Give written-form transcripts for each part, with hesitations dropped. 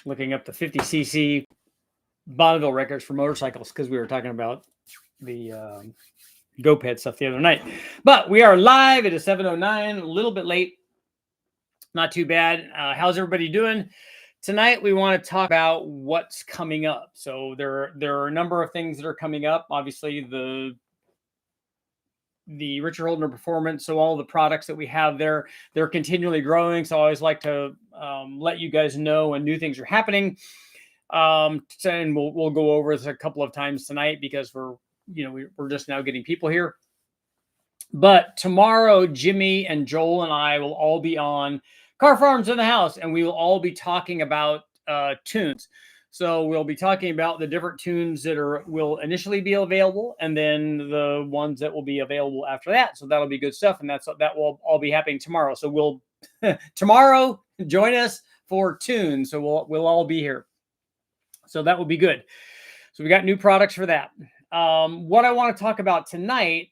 looking up the 50cc Bonneville records for motorcycles because we were talking about the GoPed stuff the other night. But we are live. It is 7:09, a little bit late. Not too bad. How's everybody doing? Tonight, we want to talk about what's coming up. So there are a number of things that are coming up. Obviously, the Richard Holdner Performance. So all the products that we have there, they're continually growing. So I always like to let you guys know when new things are happening. And we'll go over this a couple of times tonight because we're just now getting people here. But tomorrow, Jimmy and Joel and I will all be on Car Farms in the House, and we will all be talking about tunes. So we'll be talking about the different tunes that will initially be available, and then the ones that will be available after that. So that'll be good stuff, and that will all be happening tomorrow. So we'll tomorrow join us for tunes. So we'll all be here. So that will be good. So we got new products for that. What I want to talk about tonight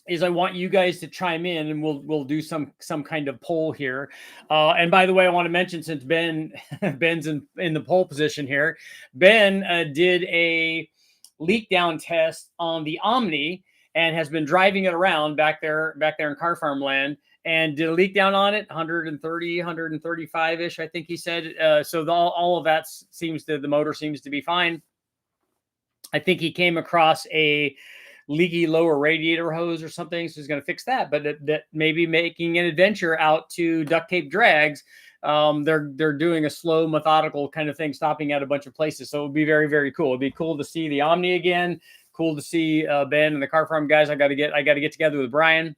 is I want you guys to chime in, and we'll do some kind of poll here. And by the way, I want to mention, since Ben's in the poll position here, Ben did a leak down test on the Omni and has been driving it around back there in Car Farm land, and did a leak down on it, 130, 135-ish, I think he said. So all of that the motor seems to be fine. I think he came across a leaky lower radiator hose or something, so he's going to fix that. But that maybe making an adventure out to Duct Tape Drags. They're doing a slow, methodical kind of thing, stopping at a bunch of places. So it would be very, very cool. It'd be cool to see the Omni again. Cool to see Ben and the Car Farm guys. I got to get together with Brian.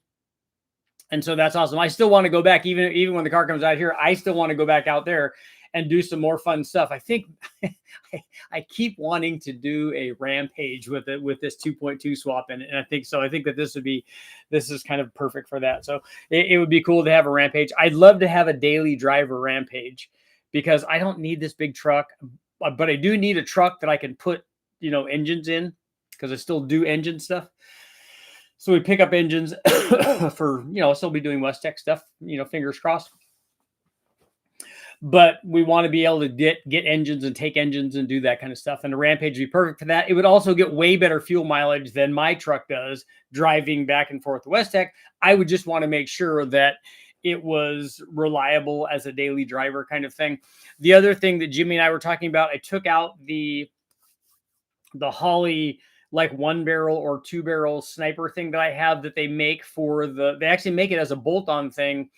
And so that's awesome. I still want to go back, even when the car comes out here. I still want to go back out there and do some more fun stuff. I think I keep wanting to do a rampage with this 2.2 swap in it, and I think that this is kind of perfect for that. So it would be cool to have a rampage. I'd love to have a daily driver rampage, because I don't need this big truck, but I do need a truck that I can put engines in, because I still do engine stuff. So we pick up engines for, still be doing West Tech stuff, fingers crossed. But we want to be able to get engines and take engines and do that kind of stuff. And the Rampage would be perfect for that. It would also get way better fuel mileage than my truck does driving back and forth to West Tech. I would just want to make sure that it was reliable as a daily driver kind of thing. The other thing that Jimmy and I were talking about, I took out the Holley, like 1-barrel or 2-barrel sniper thing that I have that they make they actually make it as a bolt-on thing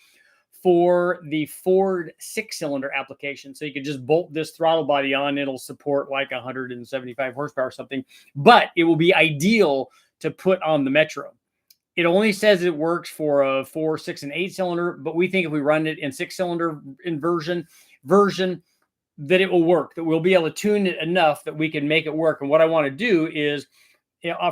for the Ford 6-cylinder application. So you can just bolt this throttle body on. It'll support like 175 horsepower or something, but it will be ideal to put on the Metro. It only says it works for a 4, 6, and 8-cylinder, but we think if we run it in 6-cylinder version, that it will work, that we'll be able to tune it enough that we can make it work. And what I want to do is,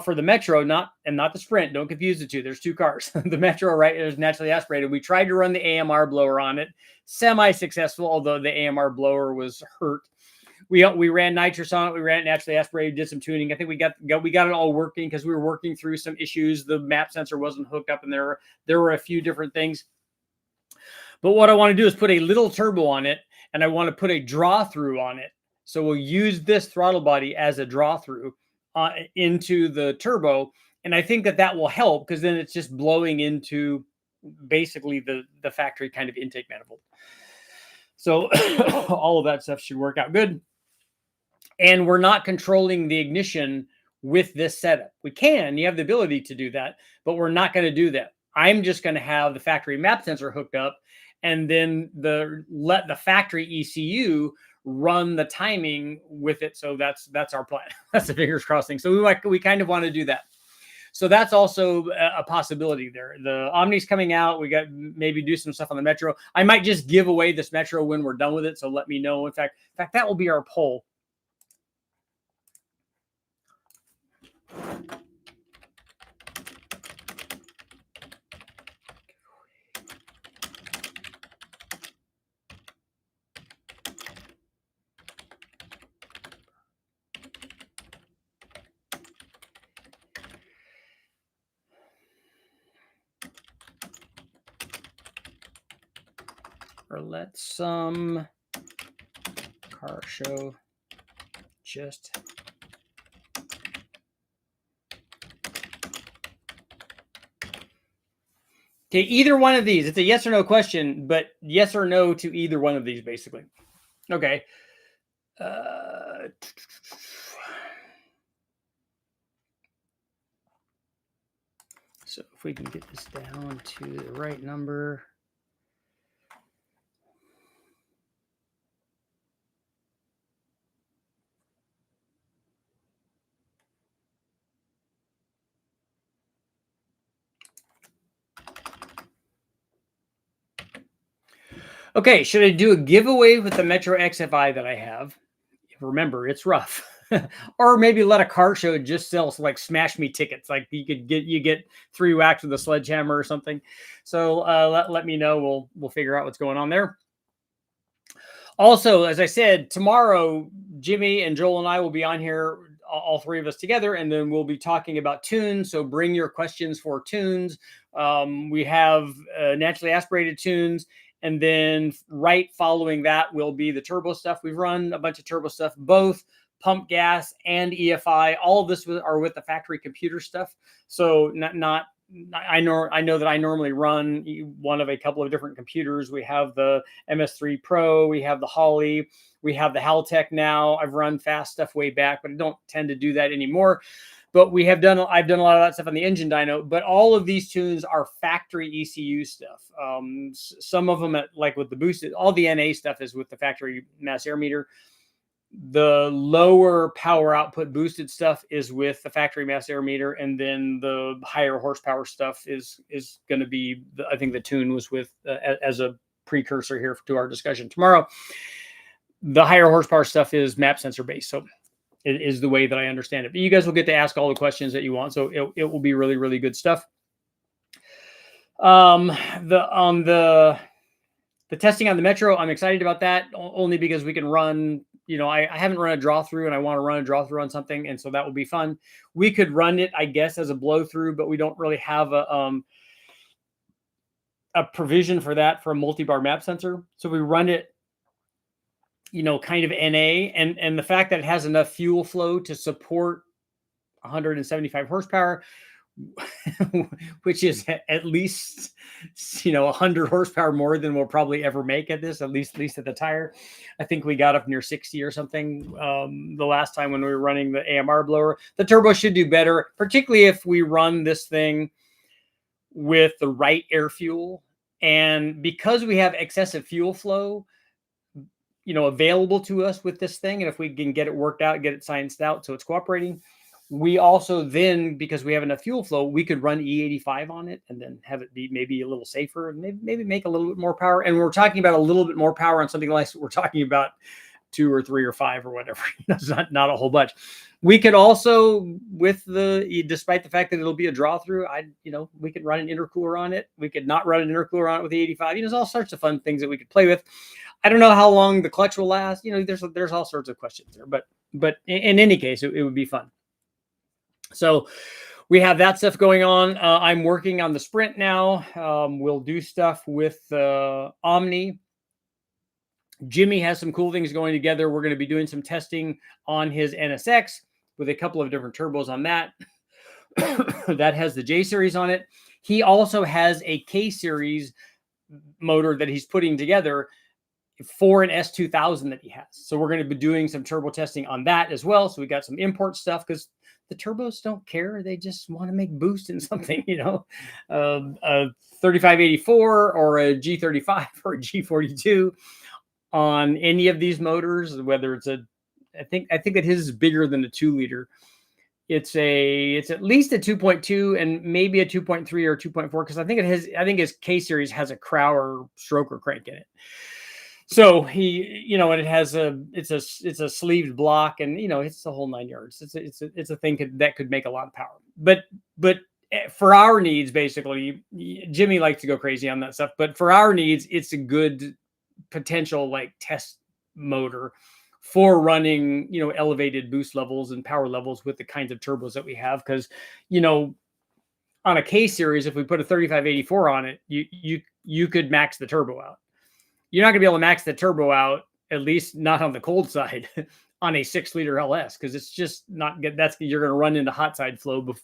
for the Metro, not the Sprint, don't confuse the two. There's two cars. The Metro, right, is naturally aspirated. We tried to run the AMR blower on it, semi-successful, although the AMR blower was hurt. We ran nitrous on it. We ran it naturally aspirated, did some tuning. I think we got it all working, because we were working through some issues. The map sensor wasn't hooked up, and there were a few different things. But what I want to do is put a little turbo on it, and I want to put a draw through on it. So we'll use this throttle body as a draw through into the turbo. And I think that will help, because then it's just blowing into basically the factory kind of intake manifold. So all of that stuff should work out good. And we're not controlling the ignition with this setup. We can, you have the ability to do that, but we're not going to do that. I'm just going to have the factory map sensor hooked up, and then let the factory ECU run the timing with it. So that's our plan. That's the fingers crossed thing. So we kind of want to do that. So that's also a possibility there. The Omni's coming out. We got maybe do some stuff on the Metro. I might just give away this Metro when we're done with it. So let me know. In fact, that will be our poll. Or let's car show just okay, either one of these. It's a yes or no question, but yes or no to either one of these, basically. Okay. So if we can get this down to the right number. Okay, should I do a giveaway with the Metro XFI that I have? Remember, it's rough. Or maybe let a car show just sell like smash me tickets. Like you get 3 whacks with a sledgehammer or something. So let me know. We'll figure out what's going on there. Also, as I said, tomorrow Jimmy and Joel and I will be on here, all 3 of us together, and then we'll be talking about tunes. So bring your questions for tunes. We have naturally aspirated tunes. And then right following that will be the turbo stuff. We've run a bunch of turbo stuff, both pump gas and EFI. All of this are with the factory computer stuff. So I know that I normally run one of a couple of different computers. We have the MS3 Pro, we have the Holly, we have the Haltech now. I've run fast stuff way back, but I don't tend to do that anymore. But I've done a lot of that stuff on the engine dyno, but all of these tunes are factory ECU stuff. Some of them like with the boosted, all the NA stuff is with the factory mass air meter. The lower power output boosted stuff is with the factory mass air meter. And then the higher horsepower stuff is going to be, I think the tune was with, as a precursor here to our discussion tomorrow. The higher horsepower stuff is map sensor based. So it is the way that I understand it. But you guys will get to ask all the questions that you want. So it will be really, really good stuff. The testing on the Metro, I'm excited about that only because we can run, I haven't run a draw through and I want to run a draw through on something. And so that will be fun. We could run it, I guess, as a blow through, but we don't really have a provision for that for a multi-bar map sensor. So we run it, kind of NA, and the fact that it has enough fuel flow to support 175 horsepower, which is at least 100 horsepower more than we'll probably ever make at this, at least at the tire. I think we got up near 60 or something the last time when we were running the AMR blower. The turbo should do better, particularly if we run this thing with the right air fuel. And because we have excessive fuel flow, available to us with this thing, and if we can get it worked out, get it scienced out so it's cooperating, we also then, because we have enough fuel flow, we could run E85 on it and then have it be maybe a little safer and maybe make a little bit more power. And we're talking about a little bit more power on something like we're talking about 2 or 3 or 5 or whatever. It's not a whole bunch. We could also, despite the fact that it'll be a draw through, we could run an intercooler on it. We could not run an intercooler on it with the 85. There's all sorts of fun things that we could play with. I don't know how long the clutch will last. There's all sorts of questions there, but in any case, it would be fun. So we have that stuff going on. I'm working on the Sprint now. We'll do stuff with Omni. Jimmy has some cool things going together. We're going to be doing some testing on his NSX with a couple of different turbos on that. That has the J series on it. He also has a K series motor that he's putting together for an S2000 that he has. So we're going to be doing some turbo testing on that as well. So we got some import stuff because the turbos don't care. They just want to make boost in something, a 3584 or a G35 or a G42 on any of these motors, whether it's I think that his is bigger than a 2-liter. It's at least a 2.2 and maybe a 2.3 or 2.4 because I think his K series has a Crowler stroker crank in it. So he, and it has it's a sleeved block, and it's the whole 9 yards. It's a thing that could make a lot of power. But for our needs, basically, Jimmy likes to go crazy on that stuff. But for our needs, it's a good potential like test motor for running, elevated boost levels and power levels with the kinds of turbos that we have. Because, on a K series, if we put a 3584 on it, you could max the turbo out. You're not going to be able to max the turbo out at least not on the cold side, on a 6-liter LS, because it's just not good. You're going to run into hot side flow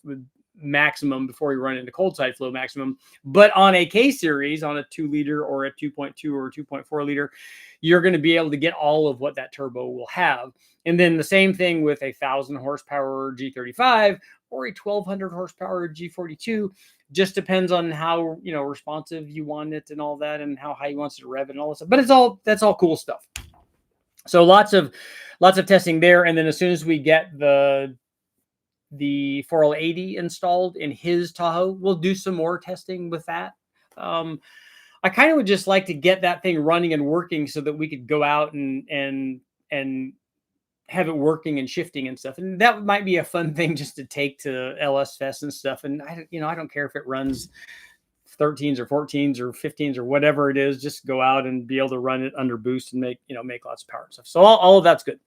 maximum before you run into cold side flow maximum. But on a K series, on a 2-liter or a 2.2 or a 2.4 liter, you're going to be able to get all of what that turbo will have. And then the same thing with a 1,000 horsepower G35 or a 1,200 horsepower G42. Just depends on how, responsive you want it and all that, and how high you want it to rev and all this stuff. But that's all cool stuff. So lots of testing there. And then as soon as we get the 4L80 installed in his Tahoe, we'll do some more testing with that. I kind of would just like to get that thing running and working so that we could go out and have it working and shifting and stuff. And that might be a fun thing just to take to LS Fest and stuff. And I don't care if it runs 13s or 14s or 15s or whatever it is, just go out and be able to run it under boost and make lots of power and stuff. So all of that's good.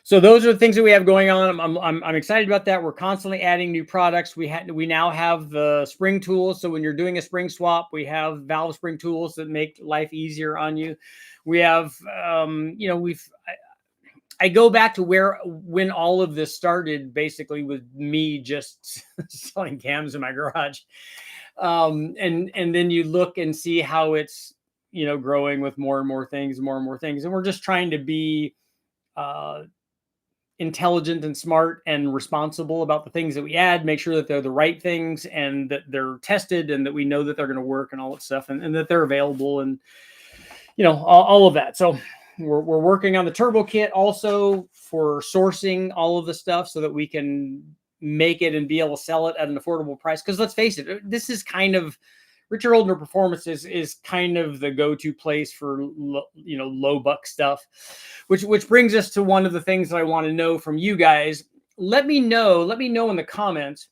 So those are the things that we have going on. I'm excited about that. We're constantly adding new products. We now have the spring tools. So when you're doing a spring swap, we have valve spring tools that make life easier on you. We have, I go back to when all of this started, basically with me just selling cams in my garage. And then you look and see how it's, growing with more and more things. And we're just trying to be, intelligent and smart and responsible about the things that we add, make sure that they're the right things and that they're tested and that we know that they're going to work and all that stuff, and that they're available, and all of that. So we're working on the turbo kit also for sourcing all of the stuff so that we can make it and be able to sell it at an affordable price. Because let's face it, this is kind of Richard Oldner Performance is kind of the go-to place for low buck stuff, which brings us to one of the things that I want to know from you guys. Let me know in the comments,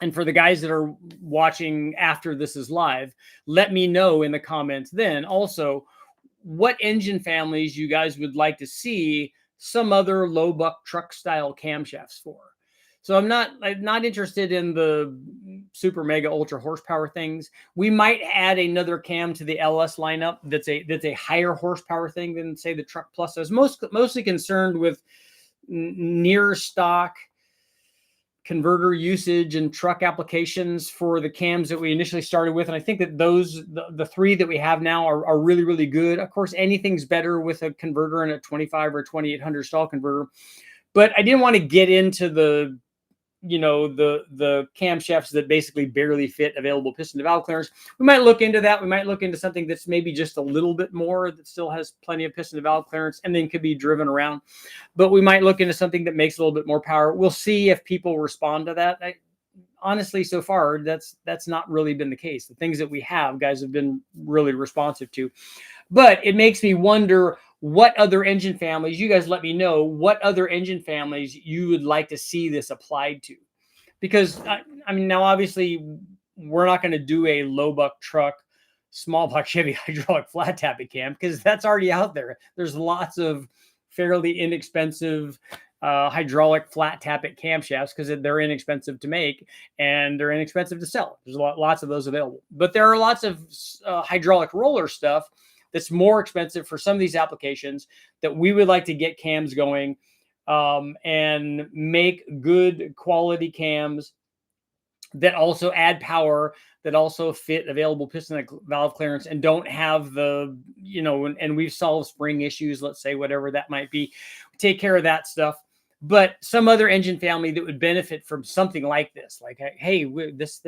and for the guys that are watching after this is live, let me know in the comments then also what engine families you guys would like to see some other low buck truck style camshafts for. So I'm not interested in the super mega ultra horsepower things. We might add another cam to the LS lineup that's a higher horsepower thing than, say, the Truck Plus. I was mostly concerned with near stock converter usage and truck applications for the cams that we initially started with. And I think that the 3 that we have now are really, really good. Of course, anything's better with a converter and a 25 or 2800 stall converter. But I didn't want to get into the camshafts that basically barely fit available piston to valve clearance. We might look into that. We might look into something that's maybe just a little bit more, that still has plenty of piston to valve clearance and then could be driven around. But we might look into something that makes a little bit more power. We'll see if people respond to that. Honestly, so far, that's not really been the case. The things that we have, guys have been really responsive to. But it makes me wonder what other engine families, you guys let me know what other engine families you would like to see this applied to. Because, now obviously we're not going to do a low buck truck, small block Chevy hydraulic flat tapping cam, because that's already out there. There's lots of fairly inexpensive hydraulic flat tapping camshafts because they're inexpensive to make and they're inexpensive to sell. There's lots of those available. But there are lots of hydraulic roller stuff that's more expensive for some of these applications that we would like to get cams going and make good quality cams that also add power, that also fit available piston valve clearance and don't have the, and we've solved spring issues, let's say, whatever that might be. Take care of that stuff. But some other engine family that would benefit from something like this, like, hey, this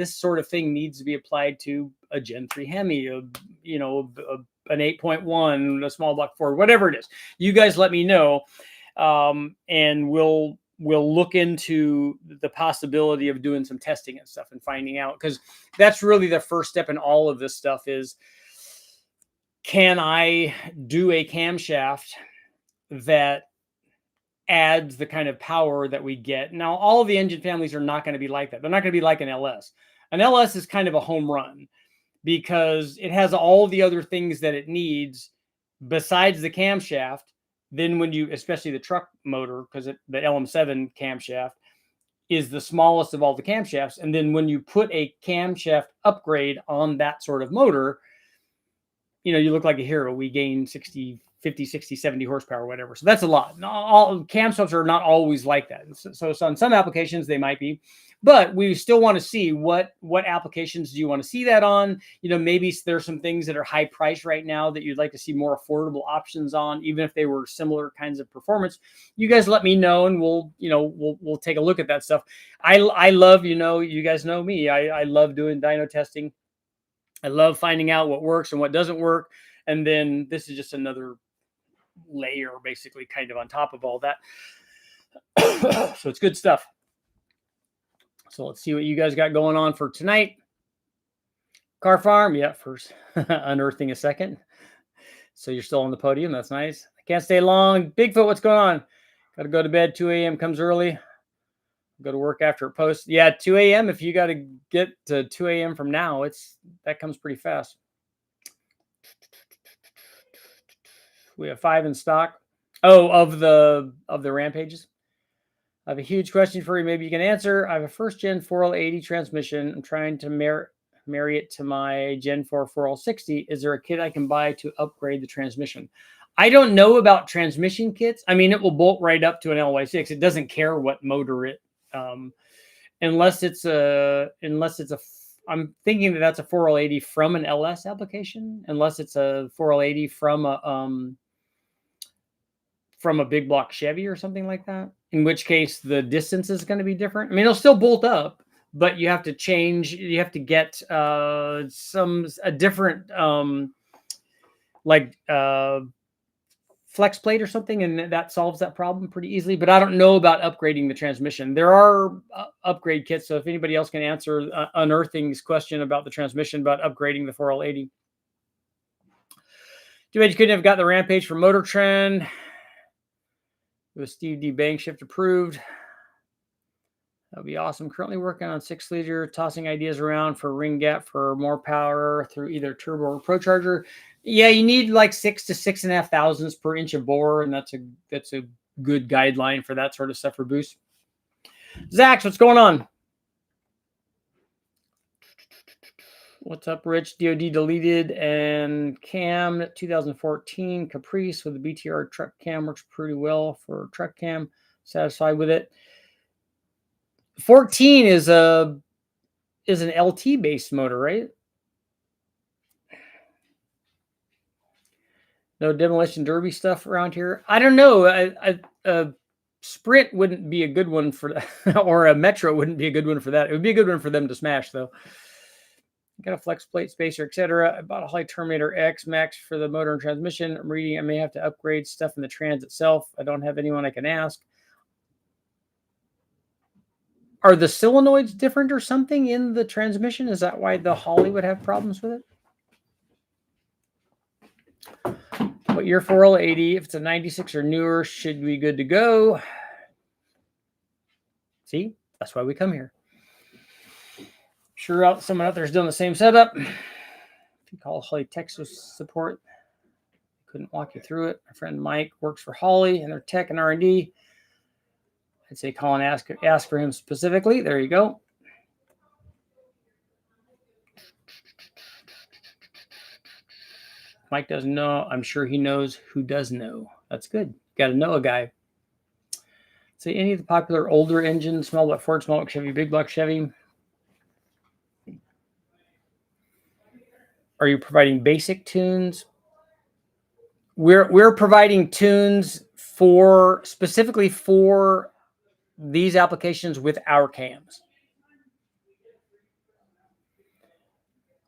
sort of thing needs to be applied to a Gen 3 Hemi, an 8.1, a small block Ford, whatever it is. You guys let me know, and we'll look into the possibility of doing some testing and stuff and finding out, because that's really the first step in all of this stuff is, can I do a camshaft that adds the kind of power that we get? Now, all of the engine families are not going to be like that. They're not going to be like an LS. An LS is kind of a home run because it has all the other things that it needs besides the camshaft. Then when you, especially the truck motor, because the LM7 camshaft is the smallest of all the camshafts. And then when you put a camshaft upgrade on that sort of motor, you look like a hero. We gain 60, 50, 60, 70 horsepower, whatever. So that's a lot. All cam swaps are not always like that. So on some applications they might be, but we still want to see what applications do you want to see that on. Maybe there's some things that are high price right now that you'd like to see more affordable options on, even if they were similar kinds of performance. You guys let me know, and we'll take a look at that stuff. I love, you guys know me. I love doing dyno testing. I love finding out what works and what doesn't work. And then this is just another layer, basically, kind of on top of all that. So it's good stuff. So let's see what you guys got going on for tonight. Car farm, yeah, first unearthing a second. So you're still on the podium. That's nice. I can't stay long. Bigfoot, what's going on? Got to go to bed. 2 a.m. comes early. Go to work after it posts. Yeah, 2 a.m. If you got to get to 2 a.m. from now, that comes pretty fast. We have 5 in stock. Oh, of the rampages. I have a huge question for you. Maybe you can answer. I have a first gen 4L80 transmission. I'm trying to marry it to my Gen 4 4L60. Is there a kit I can buy to upgrade the transmission? I don't know about transmission kits. I mean, it will bolt right up to an LY6. It doesn't care what motor it, unless it's a. I'm thinking that's a 4L80 from an LS application. Unless it's a 4L80 from a big block Chevy or something like that. In which case the distance is going to be different. I mean, it'll still bolt up, but you have to change. You have to get a different flex plate or something, and that solves that problem pretty easily. But I don't know about upgrading the transmission. There are upgrade kits, so if anybody else can answer Unearthing's question about the transmission, about upgrading the 4L80. Too bad you couldn't have got the Rampage from Motor Trend with Steve D. Bankshift approved. That would be awesome. Currently working on 6-liter, tossing ideas around for ring gap for more power through either turbo or procharger. Yeah, you need like 6 to 6.5 thousandths per inch of bore, and that's a good guideline for that sort of stuff for boost. Zax, what's going on? What's up, Rich? DOD deleted and cam 2014 Caprice with the BTR truck cam works pretty well for truck cam. Satisfied with it. 14 is an LT based motor, right? No demolition derby stuff around here. I don't know. A Sprint wouldn't be a good one for that, or a Metro wouldn't be a good one for that. It would be a good one for them to smash, though. Got a flex plate spacer, etc. I bought a Holly Terminator X Max for the motor and transmission. I'm reading I may have to upgrade stuff in the trans itself. I don't have anyone I can ask. Are the solenoids different or something in the transmission? Is that why the Holly would have problems with it? What year 4L80? If it's a 96 or newer, should be good to go. See, that's why we come here. Sure, someone out there is doing the same setup. If you call Holly Texas support, couldn't walk you through it. My friend Mike works for Holly and their tech and R&D. I'd say call and ask for him specifically. There you go. Mike doesn't know. I'm sure he knows who does know. That's good. Got to know a guy. Say any of the popular older engines, small block Ford, small block Chevy, big block Chevy. Are you providing basic tunes? We're providing tunes specifically for these applications with our cams.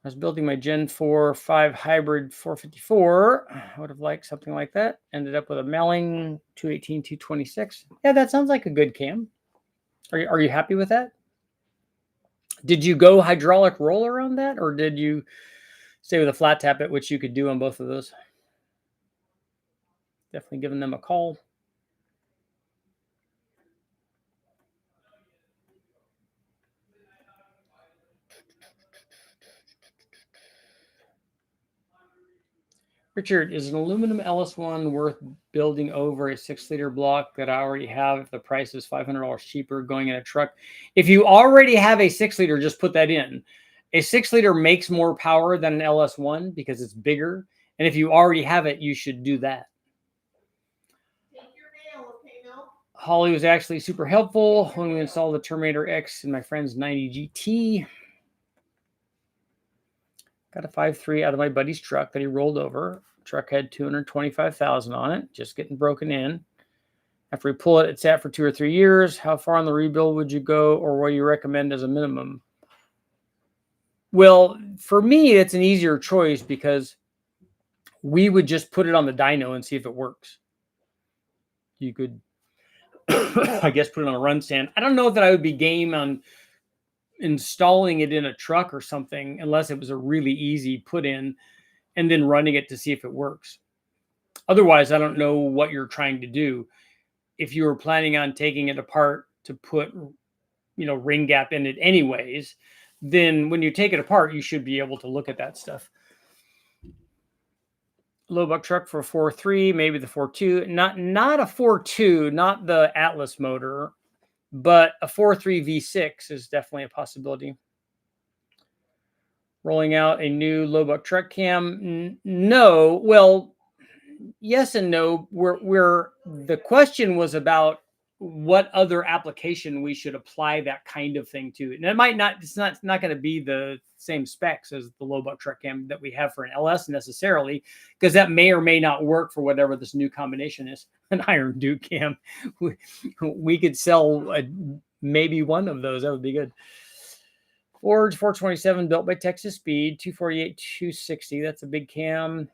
I was building my Gen 4 5 hybrid 454. I would have liked something like that. Ended up with a Melling 218 226. Yeah, that sounds like a good cam. Are you happy with that? Did you go hydraulic roller on that, or did you stay with a flat tap it, which you could do on both of those? Definitely giving them a call. Richard, is an aluminum LS1 worth building over a 6-liter block that I already have if the price is $500 cheaper going in a truck? If you already have a 6-liter, just put that in. A 6-liter makes more power than an LS1 because it's bigger. And if you already have it, you should do that. Holly was actually super helpful when we installed the Terminator X in my friend's 90 GT. Got a 5.3 out of my buddy's truck that he rolled over. Truck had 225,000 on it, just getting broken in. After we pull it, it sat for 2 or 3 years. How far on the rebuild would you go, or what do you recommend as a minimum? Well, for me, it's an easier choice because we would just put it on the dyno and see if it works. You could, I guess, put it on a run stand. I don't know that I would be game on installing it in a truck or something unless it was a really easy put in and then running it to see if it works. Otherwise, I don't know what you're trying to do. If you were planning on taking it apart to put, ring gap in it anyways, then when you take it apart, you should be able to look at that stuff. Low buck truck for a 4.3, maybe the 4.2, not a 4.2, not the Atlas motor, but a 4.3 V6 is definitely a possibility. Rolling out a new low buck truck cam? No. Well, yes and no. The question was about what other application we should apply that kind of thing to. And it's not going to be the same specs as the low buck truck cam that we have for an LS necessarily, because that may or may not work for whatever this new combination is. An Iron Duke cam. We could sell maybe one of those. That would be good. Ford 427 built by Texas Speed, 248, 260. That's a big cam.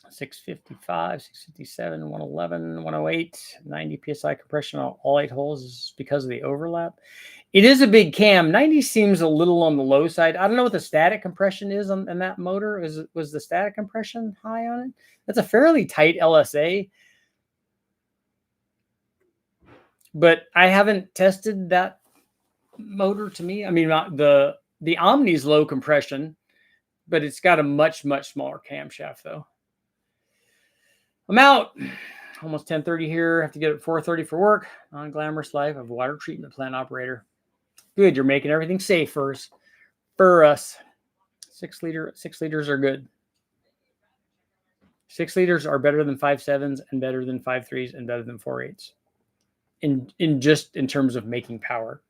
655, 657, 111, 108, 90 psi compression on all 8 holes is because of the overlap. It is a big cam. 90 seems a little on the low side. I don't know what the static compression is on that motor. Was the static compression high on it? That's a fairly tight LSA. But I haven't tested that motor to me. I mean, the Omni's low compression, but it's got a much, much smaller camshaft though. I'm out. Almost 10:30 here. Have to get up at 4:30 for work. Non-glamorous life of a water treatment plant operator. Good. You're making everything safe for us. 6 liters are good. 6 liters are better than 5.7s and better than 5.3s and better than 4.8s. In terms of making power.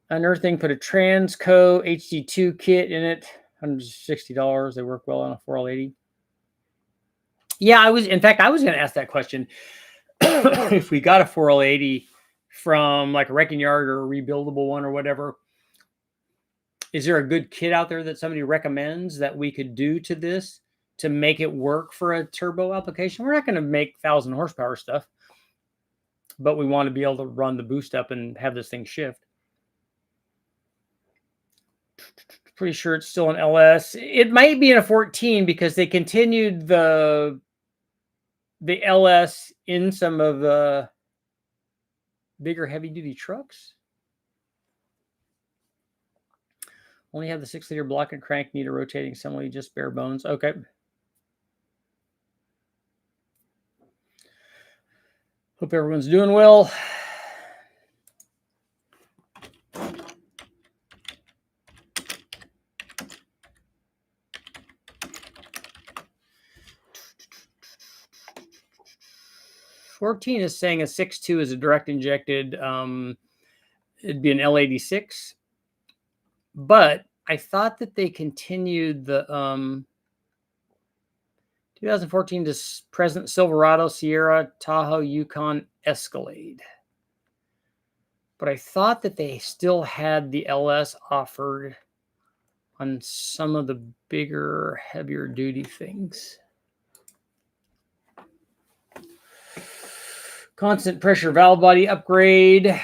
Unearthing, put a Transco HD2 kit in it. $160. They work well on a 4L80. Yeah, I was going to ask that question. If we got a 4L80 from like a wrecking yard or a rebuildable one or whatever, is there a good kit out there that somebody recommends that we could do to this to make it work for a turbo application? We're not going to make 1,000 horsepower stuff, but we want to be able to run the boost up and have this thing shift. Pretty sure it's still an LS. It might be in a 14 because they continued the LS in some of the bigger heavy duty trucks. Only have the 6-liter block and crank, need a rotating assembly, just bare bones. Okay. Hope everyone's doing well. $14 is saying a 6.2 is a direct injected. It'd be an L86. But I thought that they continued the 2014 to present Silverado, Sierra, Tahoe, Yukon, Escalade. But I thought that they still had the LS offered on some of the bigger, heavier duty things. Constant pressure valve body upgrade.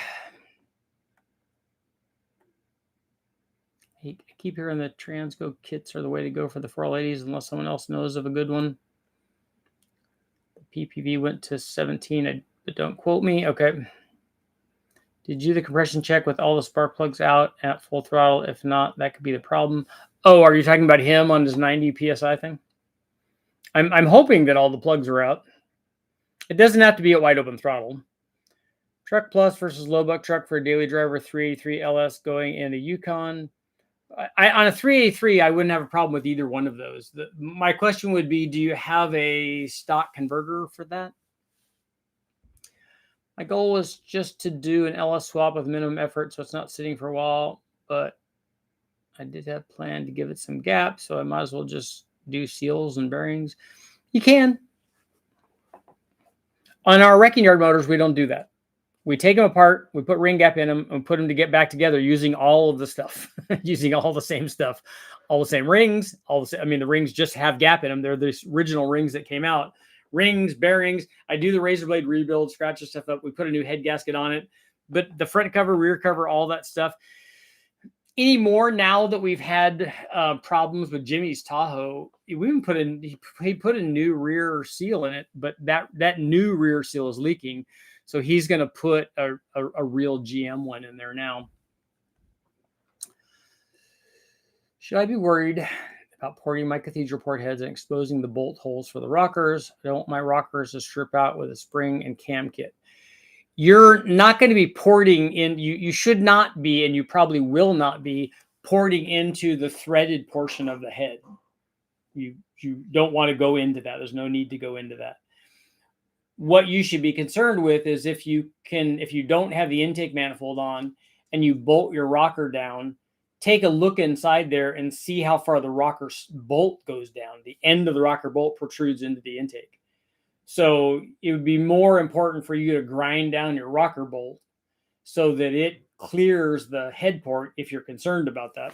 I keep hearing that Transco kits are the way to go for the 4L80s unless someone else knows of a good one. The PPV went to 17, but don't quote me. Okay. Did you do the compression check with all the spark plugs out at full throttle? If not, that could be the problem. Oh, are you talking about him on his 90 PSI thing? I'm hoping that all the plugs are out. It doesn't have to be at wide open throttle. Truck Plus versus low buck truck for a daily driver 383 LS going into Yukon. On a 383, I wouldn't have a problem with either one of those. My question would be, do you have a stock converter for that? My goal was just to do an LS swap with minimum effort, so it's not sitting for a while, but I did have planned to give it some gap, so I might as well just do seals and bearings. You can. On our wrecking yard motors, we don't do that. We take them apart, we put ring gap in them, and put them to get back together using all of the stuff, using all the same stuff, all the same rings. I mean, the rings just have gap in them. They're the original rings that came out. Rings, bearings. I do the razor blade rebuild, scratch the stuff up. We put a new head gasket on it, but the front cover, rear cover, all that stuff. Anymore now that we've had problems with Jimmy's Tahoe, we even put in he put a new rear seal in it, but that new rear seal is leaking. So he's going to put a real GM one in there now. Should I be worried about porting my cathedral port heads and exposing the bolt holes for the rockers? I don't want my rockers to strip out with a spring and cam kit. You're not going to be porting in. You should not be, and you probably will not be porting into the threaded portion of the head. You don't want to go into that. There's no need to go into that. What you should be concerned with is if you don't have the intake manifold on and you bolt your rocker down, take a look inside there and see how far the rocker bolt goes down. The end of the rocker bolt protrudes into the intake. So it would be more important for you to grind down your rocker bolt so that it clears the head port if you're concerned about that.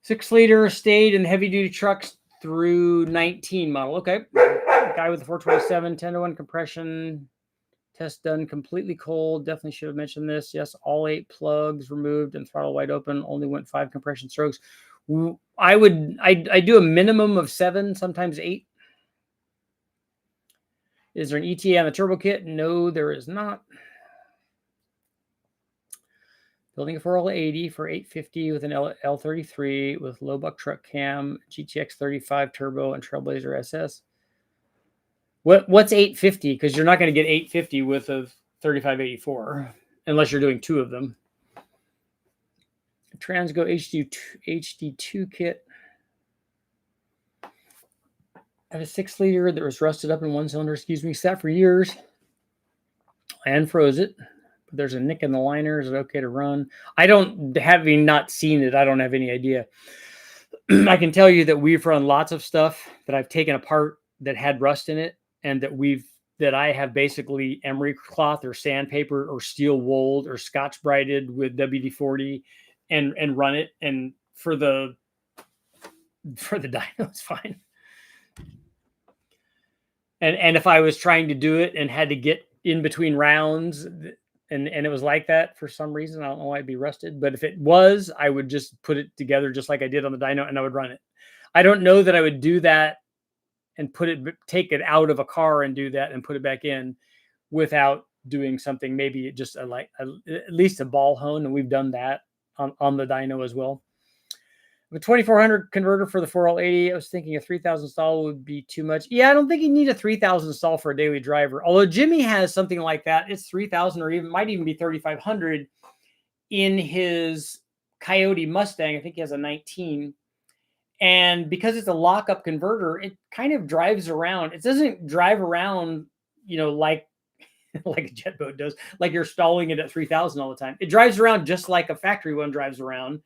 6-liter stayed in heavy duty trucks through 19 model. Okay. Guy with the 427, 10-to-1 compression. Test done completely cold. Definitely should have mentioned this. Yes, all 8 plugs removed and throttle wide open. Only went 5 compression strokes. I do a minimum of 7, sometimes 8. Is there an ETA on the turbo kit? No, there is not. Building a 4L80 for 850 with an L33 with low buck truck cam, GTX 35 turbo, and Trailblazer SS. What's 850? Because you're not going to get 850 with a 3584 unless you're doing 2 of them. Transgo HD2 kit. I have a 6-liter that was rusted up in 1 cylinder. Sat for years and froze it. But there's a nick in the liner. Is it okay to run? Having not seen it, I don't have any idea. I can tell you that we've run lots of stuff that I've taken apart that had rust in it, and that I have basically emery cloth or sandpaper or steel wooled or Scotch brighted with WD-40 and run it. And for the dyno, it's fine. And if I was trying to do it and had to get in between rounds and it was like that for some reason, I don't know why it'd be rusted, but if it was, I would just put it together just like I did on the dyno and I would run it. I don't know that I would do that and take it out of a car and do that and put it back in without doing something, maybe just at least a ball hone. And we've done that on the dyno as well. The 2400 converter for the 4L80. I was thinking a 3000 stall would be too much. Yeah, I don't think you need a 3000 stall for a daily driver. Although Jimmy has something like that. It's 3000 or might even be 3500 in his Coyote Mustang. I think he has a 19. And because it's a lockup converter, it kind of drives around. It doesn't drive around, like a jet boat does, like you're stalling it at 3000 all the time. It drives around just like a factory one drives around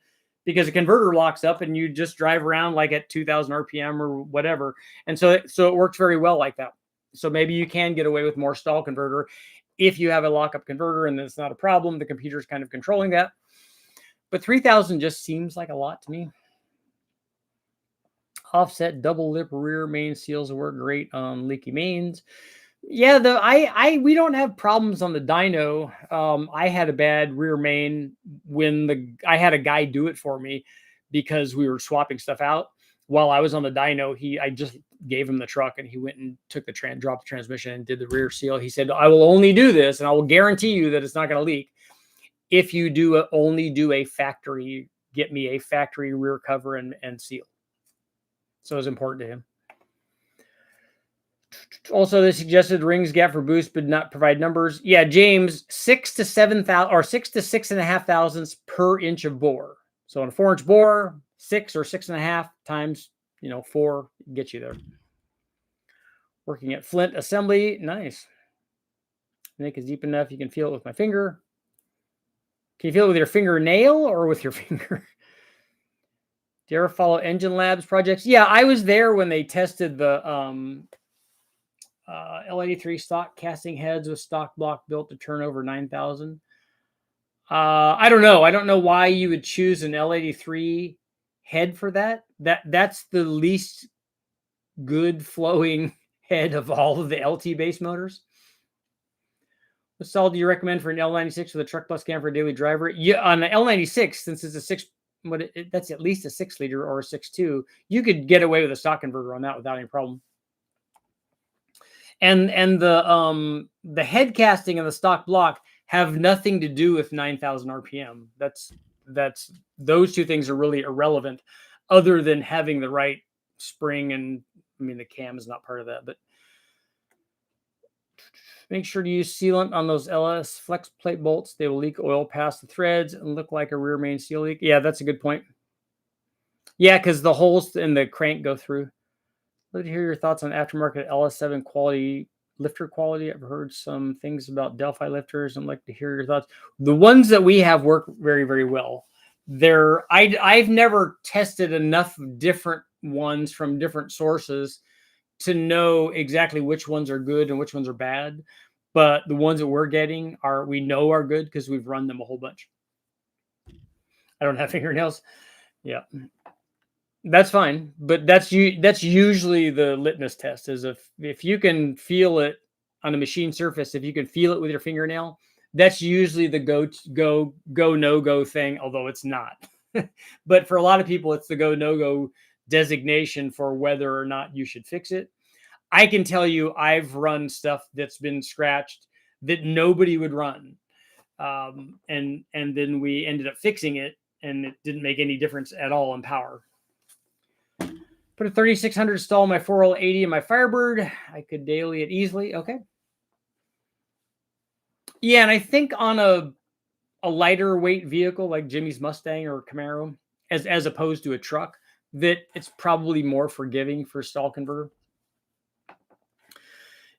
because a converter locks up and you just drive around like at 2000 RPM or whatever. And so it works very well like that. So maybe you can get away with more stall converter if you have a lockup converter and it's not a problem. The computer's kind of controlling that. But 3000 just seems like a lot to me. Offset double lip rear main seals work great on leaky mains. Yeah, we don't have problems on the dyno. I had a bad rear main when I had a guy do it for me because we were swapping stuff out while I was on the dyno. I just gave him the truck and he went and took dropped the transmission and did the rear seal. He said, I will only do this and I will guarantee you that it's not going to leak if you only do a factory, get me a factory rear cover and seal. So it's important to him. Also, they suggested rings gap for boost, but not provide numbers. Yeah, James, 6 to 7,000 or 6 to 6.5 thousandths per inch of bore. So on a 4-inch bore, 6 or 6.5 times, 4 gets you there. Working at flint assembly, nice. Nick is deep enough, you can feel it with my finger. Can you feel it with your fingernail or with your finger? Do you ever follow Engine Labs projects? Yeah, I was there when they tested the L83 stock casting heads with stock block built to turn over 9,000. I don't know. I don't know why you would choose an L83 head for that. That's the least good flowing head of all of the LT base motors. What style do you recommend for an L96 with a truck plus cam for a daily driver? Yeah, on the L96, since it's a 6, that's at least a 6-liter or a 6.2, you could get away with a stock converter on that without any problem. And the head casting and the stock block have nothing to do with 9,000 RPM. That's those two things are really irrelevant, other than having the right spring, and I mean the cam is not part of that, but make sure to use sealant on those LS flex plate bolts. They will leak oil past the threads and look like a rear main seal leak. Yeah, that's a good point. Yeah, because the holes in the crank go through. Let me hear your thoughts on aftermarket LS7 quality, lifter quality. I've heard some things about Delphi lifters. I'd like to hear your thoughts. The ones that we have work very, very well. I've never tested enough different ones from different sources to know exactly which ones are good and which ones are bad. But the ones that we're getting we know are good because we've run them a whole bunch. I don't have fingernails. Yeah. That's fine, but that's usually the litmus test. Is if you can feel it on a machine surface, if you can feel it with your fingernail, that's usually the go no go thing. Although it's not, but for a lot of people, it's the go no go designation for whether or not you should fix it. I can tell you, I've run stuff that's been scratched that nobody would run, and then we ended up fixing it, and it didn't make any difference at all in power. Put a 3600 stall in my 4L80 in my Firebird. I could daily it easily. Okay. Yeah, and I think on a lighter weight vehicle like Jimmy's Mustang or Camaro, as opposed to a truck, that it's probably more forgiving for stall converter.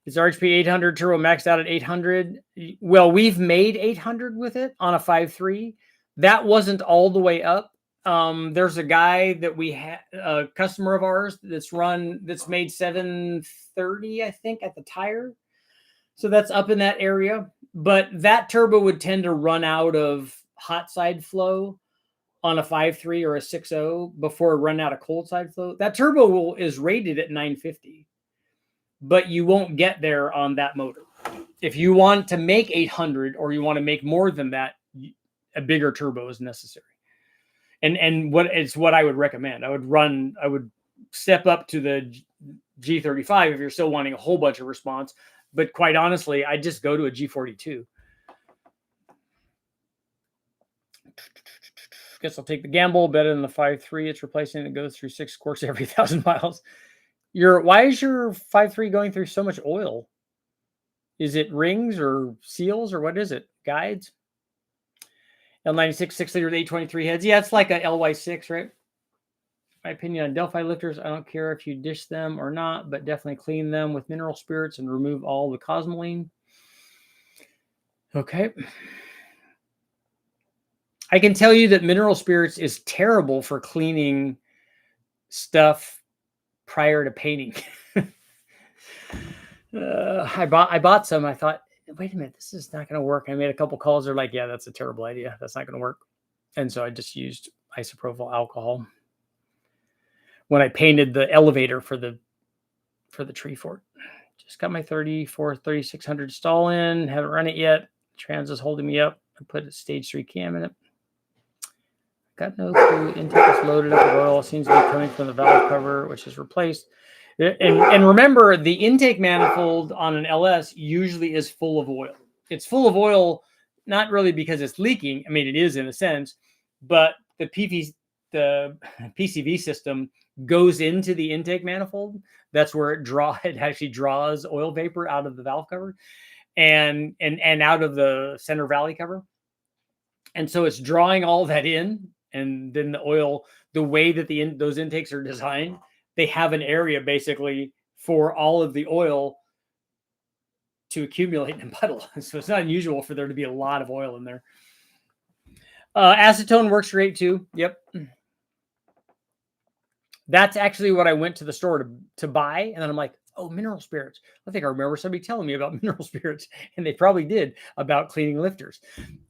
Is RHP 800 turbo maxed out at 800? Well, we've made 800 with it on a 5.3. That wasn't all the way up. There's a guy that we had, a customer of ours that's made 730, I think, at the tire. So that's up in that area. But that turbo would tend to run out of hot side flow on a 5.3 or a 6.0 before it run out of cold side flow. That turbo is rated at 950, but you won't get there on that motor. If you want to make 800 or you want to make more than that, a bigger turbo is necessary. And what I would recommend. I would step up to the G35 if you're still wanting a whole bunch of response. But quite honestly, I just go to a G42. Guess I'll take the gamble. Better than the 5.3. It's replacing it goes through 6 quarts every 1,000 miles. Why is your 5.3 going through so much oil? Is it rings or seals or what is it? Guides? L96 6-liter with 823 heads. Yeah, it's like a LY6, right? My opinion on Delphi lifters, I don't care if you dish them or not, but definitely clean them with mineral spirits and remove all the cosmoline. Okay. I can tell you that mineral spirits is terrible for cleaning stuff prior to painting. I bought some. I thought, wait a minute, this is not going to work. I made a couple calls. They're like, yeah, that's a terrible idea. That's not going to work. And so I just used isopropyl alcohol when I painted the elevator for the tree fort. Just got my 3600 stall in. Haven't run it yet. Trans is holding me up. I put a stage 3 cam in it. Got no clue. Intake is loaded up with oil. Seems to be coming from the valve cover, which is replaced. And remember, the intake manifold on an LS usually is full of oil. It's full of oil, not really because it's leaking. I mean, it is in a sense, but the PCV system goes into the intake manifold. That's where it actually draws oil vapor out of the valve cover and out of the center valley cover. And so it's drawing all that in. And then the oil, the way that those intakes are designed, they have an area basically for all of the oil to accumulate and puddle. So it's not unusual for there to be a lot of oil in there. Acetone works great too. Yep. That's actually what I went to the store to buy. And then I'm like, oh, mineral spirits. I think I remember somebody telling me about mineral spirits, and they probably did, about cleaning lifters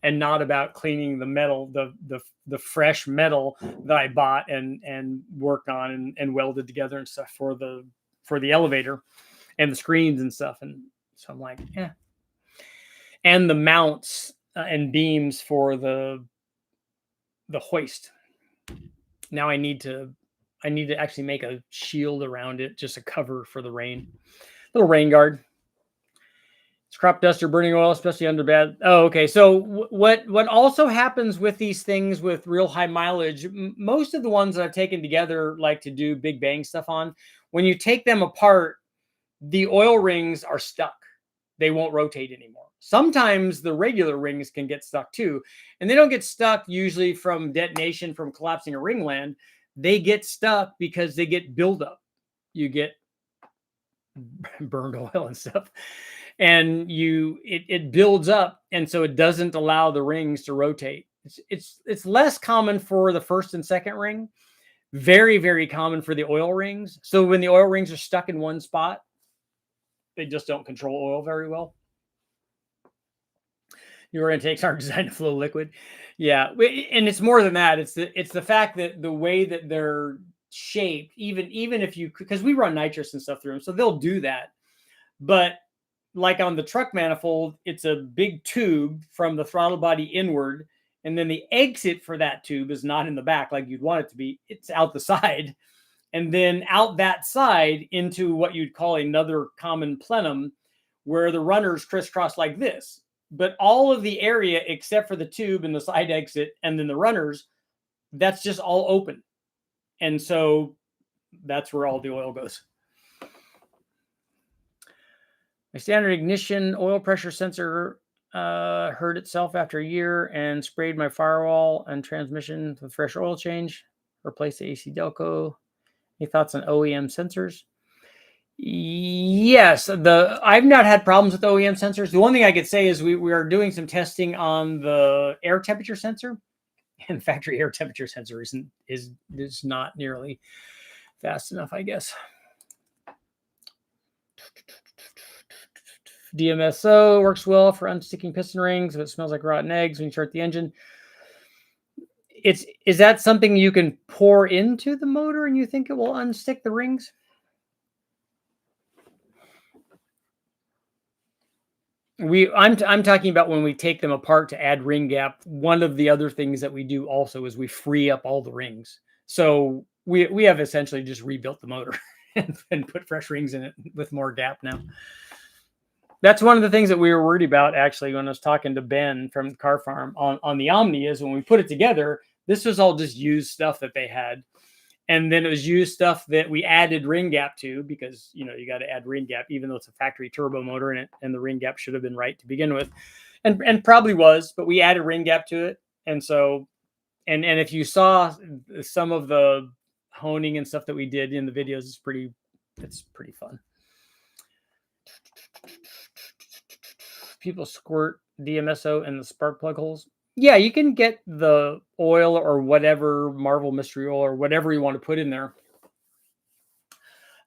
and not about cleaning the metal, the fresh metal that I bought and worked on and welded together and stuff for the elevator and the screens and stuff. And so I'm like, yeah. And the mounts and beams for the hoist. Now I need to actually make a shield around it, just a cover for the rain. Little rain guard. It's crop dust or burning oil, especially under bad. Oh, okay. So what also happens with these things with real high mileage, most of the ones that I've taken together, like to do big bang stuff on, when you take them apart, the oil rings are stuck. They won't rotate anymore. Sometimes the regular rings can get stuck too. And they don't get stuck usually from detonation, from collapsing a ringland. They get stuck because they get buildup. You get burned oil and stuff. And it builds up. And so it doesn't allow the rings to rotate. It's less common for the first and second ring. Very, very common for the oil rings. So when the oil rings are stuck in one spot, they just don't control oil very well. Your intakes aren't designed to flow liquid. Yeah. And it's more than that. It's the fact that the way that they're shaped, even if you, because we run nitrous and stuff through them, so they'll do that. But like on the truck manifold, it's a big tube from the throttle body inward. And then the exit for that tube is not in the back like you'd want it to be. It's out the side. And then out that side into what you'd call another common plenum, where the runners crisscross like this. But all of the area except for the tube and the side exit and then the runners, that's just all open. And so that's where all the oil goes. My standard ignition oil pressure sensor hurt itself after a year and sprayed my firewall and transmission with fresh oil change. Replace the AC Delco. Any thoughts on OEM sensors? Yes, I've not had problems with OEM sensors. The one thing I could say is we are doing some testing on the air temperature sensor, and factory air temperature sensor is not nearly fast enough, I guess. DMSO works well for unsticking piston rings if it smells like rotten eggs when you start the engine. Is that something you can pour into the motor and you think it will unstick the rings? I'm talking about when we take them apart to add ring gap. One of the other things that we do also is we free up all the rings. So we have essentially just rebuilt the motor and put fresh rings in it with more gap now. That's one of the things that we were worried about, actually, when I was talking to Ben from the car farm on the Omni, is when we put it together, this was all just used stuff that they had. And then it was used stuff that we added ring gap to, because, you got to add ring gap, even though it's a factory turbo motor and the ring gap should have been right to begin with. And probably was, but we added ring gap to it. And so, and if you saw some of the honing and stuff that we did in the videos, it's pretty fun. People squirt DMSO in the spark plug holes. Yeah, you can get the oil or whatever, Marvel Mystery Oil or whatever you want to put in there.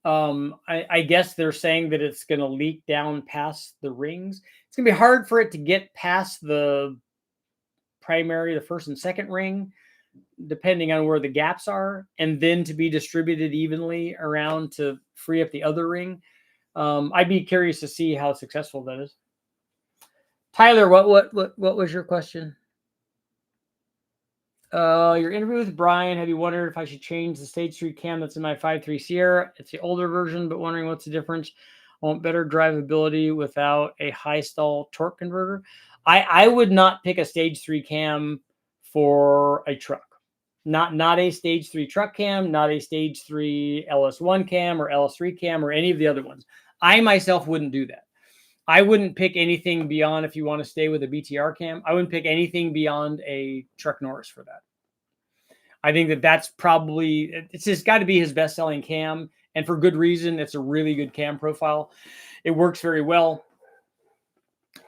I guess they're saying that it's going to leak down past the rings. It's going to be hard for it to get past the primary, the first and second ring, depending on where the gaps are, and then to be distributed evenly around to free up the other ring. I'd be curious to see how successful that is. Tyler, what was your question? Your interview with Brian, have you wondered if I should change the stage 3 cam that's in my 5.3 Sierra? It's the older version, but wondering what's the difference. I want better drivability without a high stall torque converter. I would not pick a stage 3 cam for a truck. Not a stage 3 truck cam, not a stage 3 LS1 cam or LS3 cam or any of the other ones. I myself wouldn't do that. I wouldn't pick anything beyond, if you want to stay with a BTR cam, I wouldn't pick anything beyond a Truck Norris for that. I think that that's probably, it's just got to be his best-selling cam, and for good reason. It's a really good cam profile. It works very well.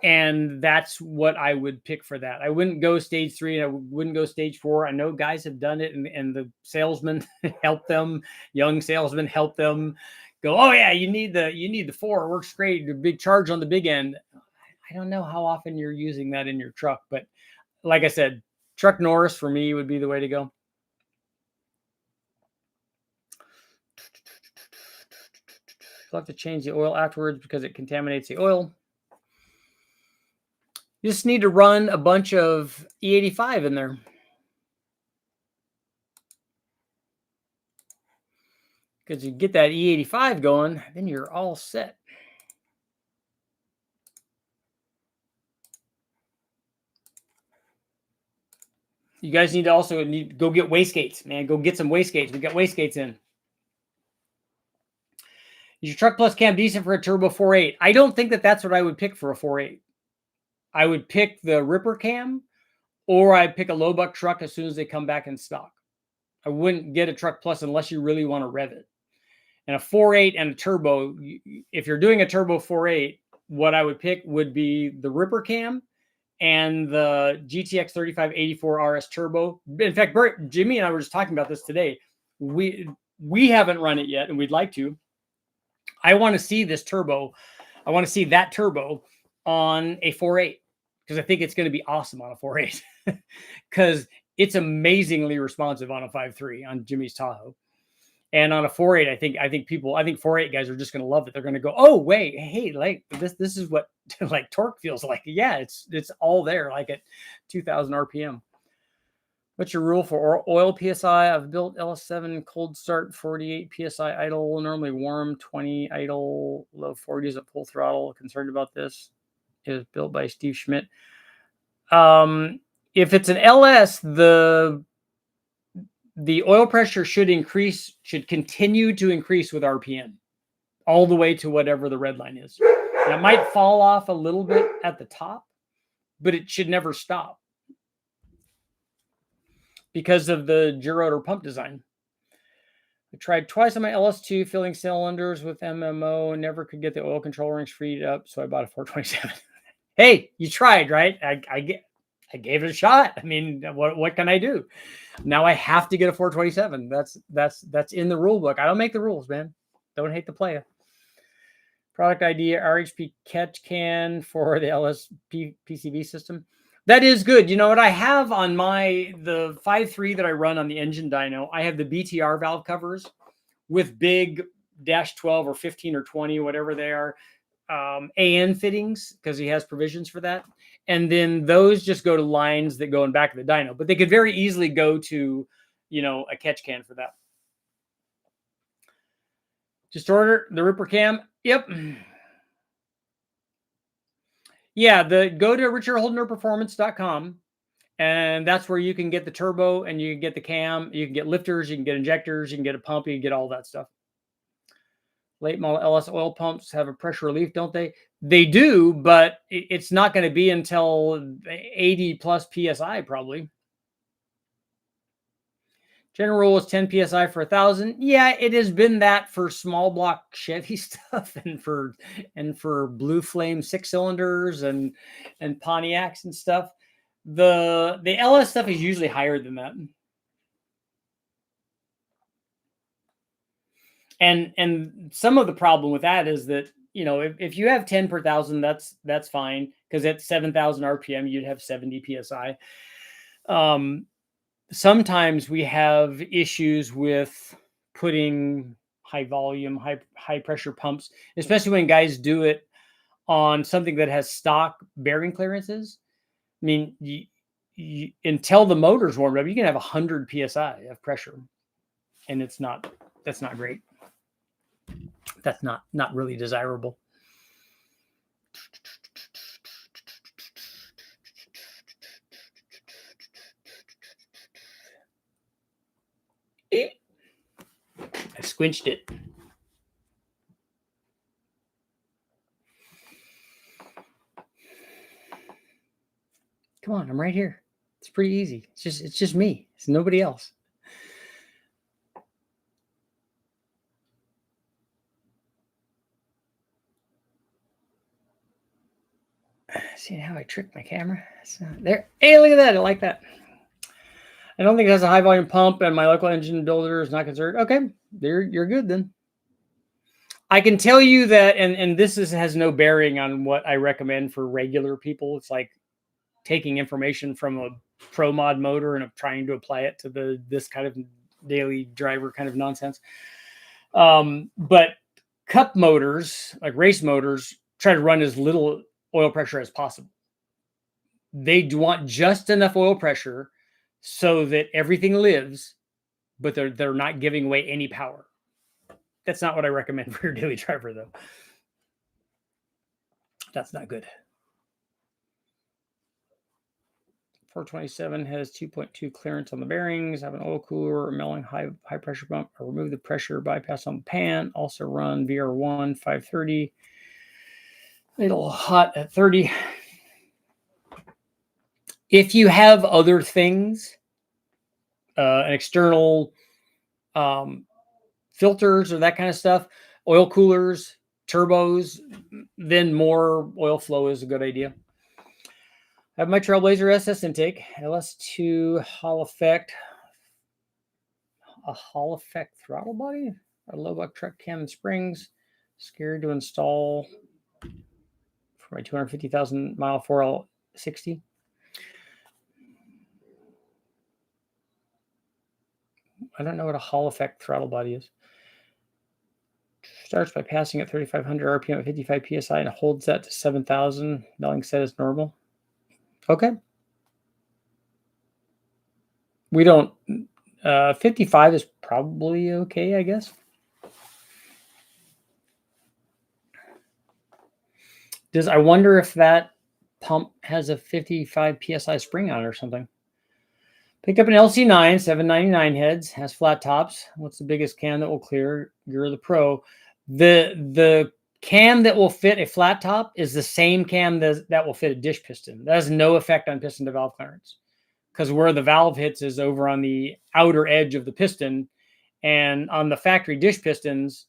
And that's what I would pick for that. I wouldn't go stage 3 and I wouldn't go stage 4. I know guys have done it, and the salesmen help them, young salesmen help them go, oh yeah, you need the 4. It works great. The big charge on the big end. I don't know how often you're using that in your truck, but like I said, Truck Norris for me would be the way to go. You'll have to change the oil afterwards because it contaminates the oil. You just need to run a bunch of E85 in there. Because you get that E85 going, then you're all set. You guys need to also go get wastegates, man. Go get some wastegates. We got wastegates in. Is your truck plus cam decent for a turbo 4.8? I don't think that that's what I would pick for a 4.8. I would pick the Ripper cam, or I'd pick a low buck truck as soon as they come back in stock. I wouldn't get a truck plus unless you really want to rev it. And a 4.8 and a turbo, if you're doing a turbo 4.8, what I would pick would be the Ripper cam and the GTX 3584 RS turbo. In fact, Bert, Jimmy and I were just talking about this today. We haven't run it yet, and we'd like to. I want to see this turbo. I want to see that turbo on a 4.8 because I think it's going to be awesome on a 4.8 because it's amazingly responsive on a 5.3 on Jimmy's Tahoe. And on a 4.8, I think 4.8 guys are just going to love it. They're going to go, oh wait, hey, like this is what like torque feels like. Yeah, it's all there, like at 2,000 RPM. What's your rule for oil PSI? I've built LS7 cold start 48 PSI idle, normally warm 20 idle, low 40s at full throttle. Concerned about this. It was built by Steve Schmidt. If it's an LS, the oil pressure should continue to increase with RPM all the way to whatever the red line is. Now, it might fall off a little bit at the top, but it should never stop because of the gerotor pump design. I tried twice on my LS2 filling cylinders with MMO, never could get the oil control rings freed up, so I bought a 427. Hey, you tried, right? I gave it a shot. I mean, what can I do? Now I have to get a 427. That's in the rule book. I don't make the rules, man. Don't hate the player. Product idea, RHP catch can for the LSP PCV system. That is good. You know what I have on the 5.3 that I run on the engine dyno, I have the BTR valve covers with big -12 or 15 or 20, whatever they are, AN fittings, because he has provisions for that. And then those just go to lines that go in back of the dyno, but they could very easily go to, a catch can for that. Just order the Ripper cam. Yep. Yeah, go to richardholdnerperformance.com, and that's where you can get the turbo and you can get the cam, you can get lifters, you can get injectors, you can get a pump, you can get all that stuff. Late model LS oil pumps have a pressure relief, don't they? They do, but it's not going to be until 80 plus PSI probably. General rule is 10 PSI for 1,000. Yeah, it has been that for small block Chevy stuff and for Blue Flame 6-cylinders and Pontiacs and stuff. The LS stuff is usually higher than that. And some of the problem with that is that, if you have 10 per 1,000, that's fine, because at 7,000 RPM you'd have 70 PSI. Sometimes we have issues with putting high volume, high pressure pumps, especially when guys do it on something that has stock bearing clearances. I mean, you until the motor's warmed up, you can have 100 PSI of pressure, and that's not great. That's not really desirable. I squinched it. Come on, I'm right here. It's pretty easy. It's just me. It's nobody else. See how I tricked my camera? There. Hey, look at that. I like that. I don't think it has a high volume pump, and my local engine builder is not concerned. Okay, you're good then. I can tell you that, and this has no bearing on what I recommend for regular people. It's like taking information from a pro mod motor and trying to apply it to this kind of daily driver kind of nonsense. But cup motors, like race motors, try to run as little oil pressure as possible. They want just enough oil pressure so that everything lives, but they're not giving away any power. That's not what I recommend for your daily driver, though. That's not good. 427 has 2.2 clearance on the bearings. Have an oil cooler, a milling high pressure pump. I'll remove the pressure bypass on the pan. Also run VR1 530. A little hot at 30. If you have other things, an external filters or that kind of stuff, oil coolers, turbos, then more oil flow is a good idea. I have my Trailblazer SS intake, LS2 Hall Effect, a Hall Effect throttle body, a low buck truck cam and springs. Scared to install for my 250,000 mile 4L60. I don't know what a Hall Effect throttle body is. Starts by passing at 3,500 RPM at 55 PSI and holds that to 7,000. Milling set is normal. Okay. We don't, 55 is probably okay, I guess. I wonder if that pump has a 55 PSI spring on it or something. Picked up an LC9, 799 heads, has flat tops. What's the biggest cam that will clear? You're the pro. The cam that will fit a flat top is the same cam that will fit a dish piston. That has no effect on piston to valve clearance, because where the valve hits is over on the outer edge of the piston, and on the factory dish pistons,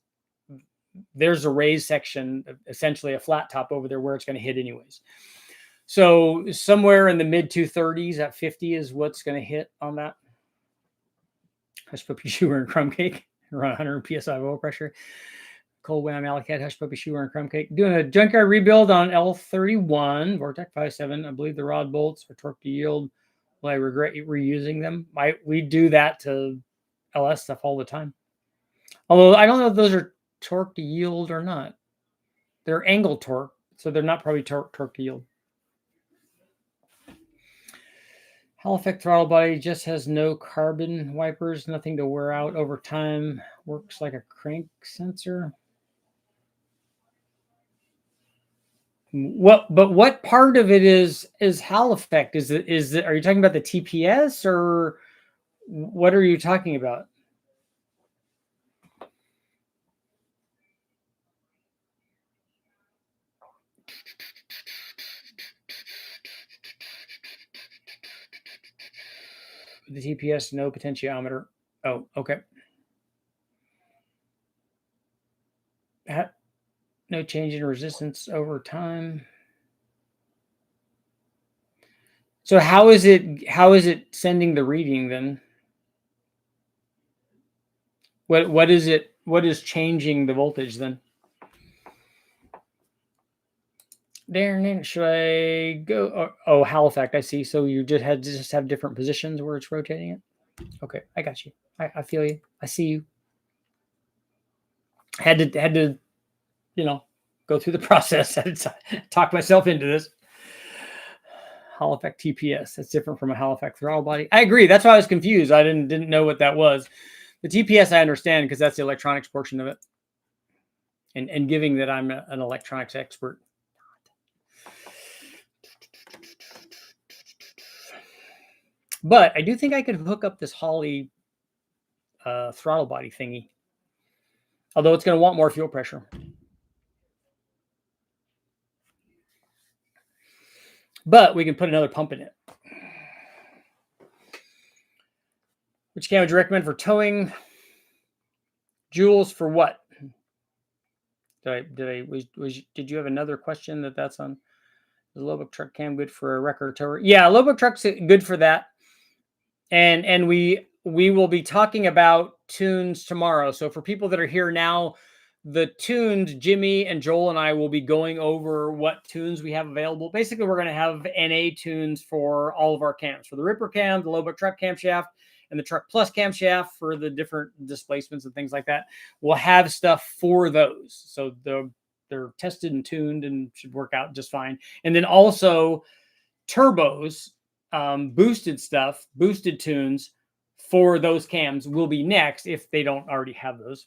there's a raised section, essentially a flat top over there where it's going to hit anyways. So somewhere in the mid 230s at 50 is what's going to hit on that. Hush puppy shoer and crumb cake, around 100 psi of oil pressure. Cold Wham Alicat, Hush puppy shoer and crumb cake. Doing a junkyard rebuild on L31 Vortec 57. I believe the rod bolts are torque to yield. Will I regret reusing them? We do that to LS stuff all the time. Although I don't know if those are torque to yield or not. They're angle torque, so they're not probably torque to yield. Hall Effect throttle body just has no carbon wipers, nothing to wear out over time. Works like a crank sensor. What part of it is Hall Effect? Is it? Are you talking about the TPS, or what are you talking about? The TPS, no potentiometer. Oh, okay. No change in resistance over time. So how is it sending the reading then? What is changing the voltage then? Darren, should I go? Oh, Hall Effect, I see. So you just have different positions where it's rotating it. Okay, I got you. I feel you. I see you. Had to, go through the process. Had to talk myself into this. Hall Effect TPS. That's different from a Hall Effect throttle body. I agree. That's why I was confused. I didn't know what that was. The TPS I understand because that's the electronics portion of it. And giving that I'm an electronics expert. But I do think I could hook up this Holley throttle body thingy. Although it's going to want more fuel pressure. But we can put another pump in it. Which cam would you recommend for towing? Joules for what? Did you have another question that's on? Is a low buck truck cam good for a wrecker tower? Yeah, low buck truck's good for that. And we will be talking about tunes tomorrow. So for people that are here now, the tunes, Jimmy and Joel and I will be going over what tunes we have available. Basically, we're going to have NA tunes for all of our cams, for the Ripper cam, the low buck truck camshaft, and the Truck Plus camshaft for the different displacements and things like that. We'll have stuff for those. So they're tested and tuned and should work out just fine. And then also turbos, boosted stuff, boosted tunes for those cams will be next if they don't already have those.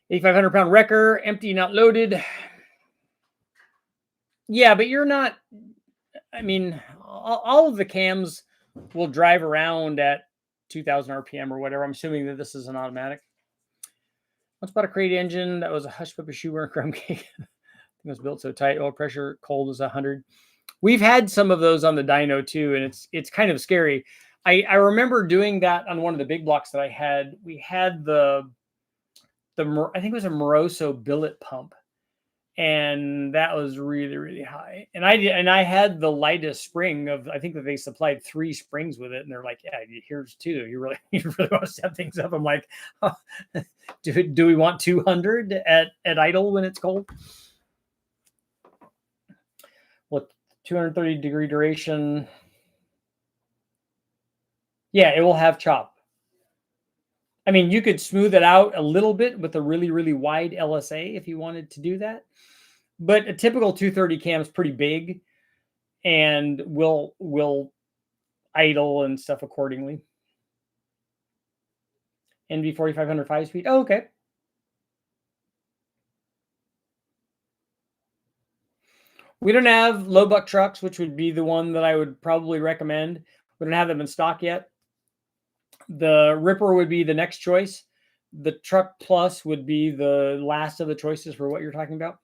8,500 pound wrecker, empty, not loaded. Yeah, but you're not, I mean, all of the cams will drive around at 2,000 RPM or whatever. I'm assuming that this is an automatic. Once bought a crate engine that was a hush puppy shoe wearing crumb cake. It was built so tight. Oil pressure cold was 100. We've had some of those on the dyno too, and it's kind of scary. I remember doing that on one of the big blocks that I had. We had the I think it was a Moroso billet pump, and that was really, really high. And I had the lightest spring of, I think that they supplied 3 springs with it, and they're like, yeah, here's 2. You really want to step things up. I'm like, oh, do we want 200 at idle when it's cold? What, 230 degree duration? Yeah, it will have chop. I mean, you could smooth it out a little bit with a really, really wide LSA if you wanted to do that. But a typical 230 cam is pretty big and will idle and stuff accordingly. NV 4500 5-speed. Oh, okay. We don't have low buck trucks, which would be the one that I would probably recommend. We don't have them in stock yet. The Ripper would be the next choice. The Truck Plus would be the last of the choices for what you're talking about.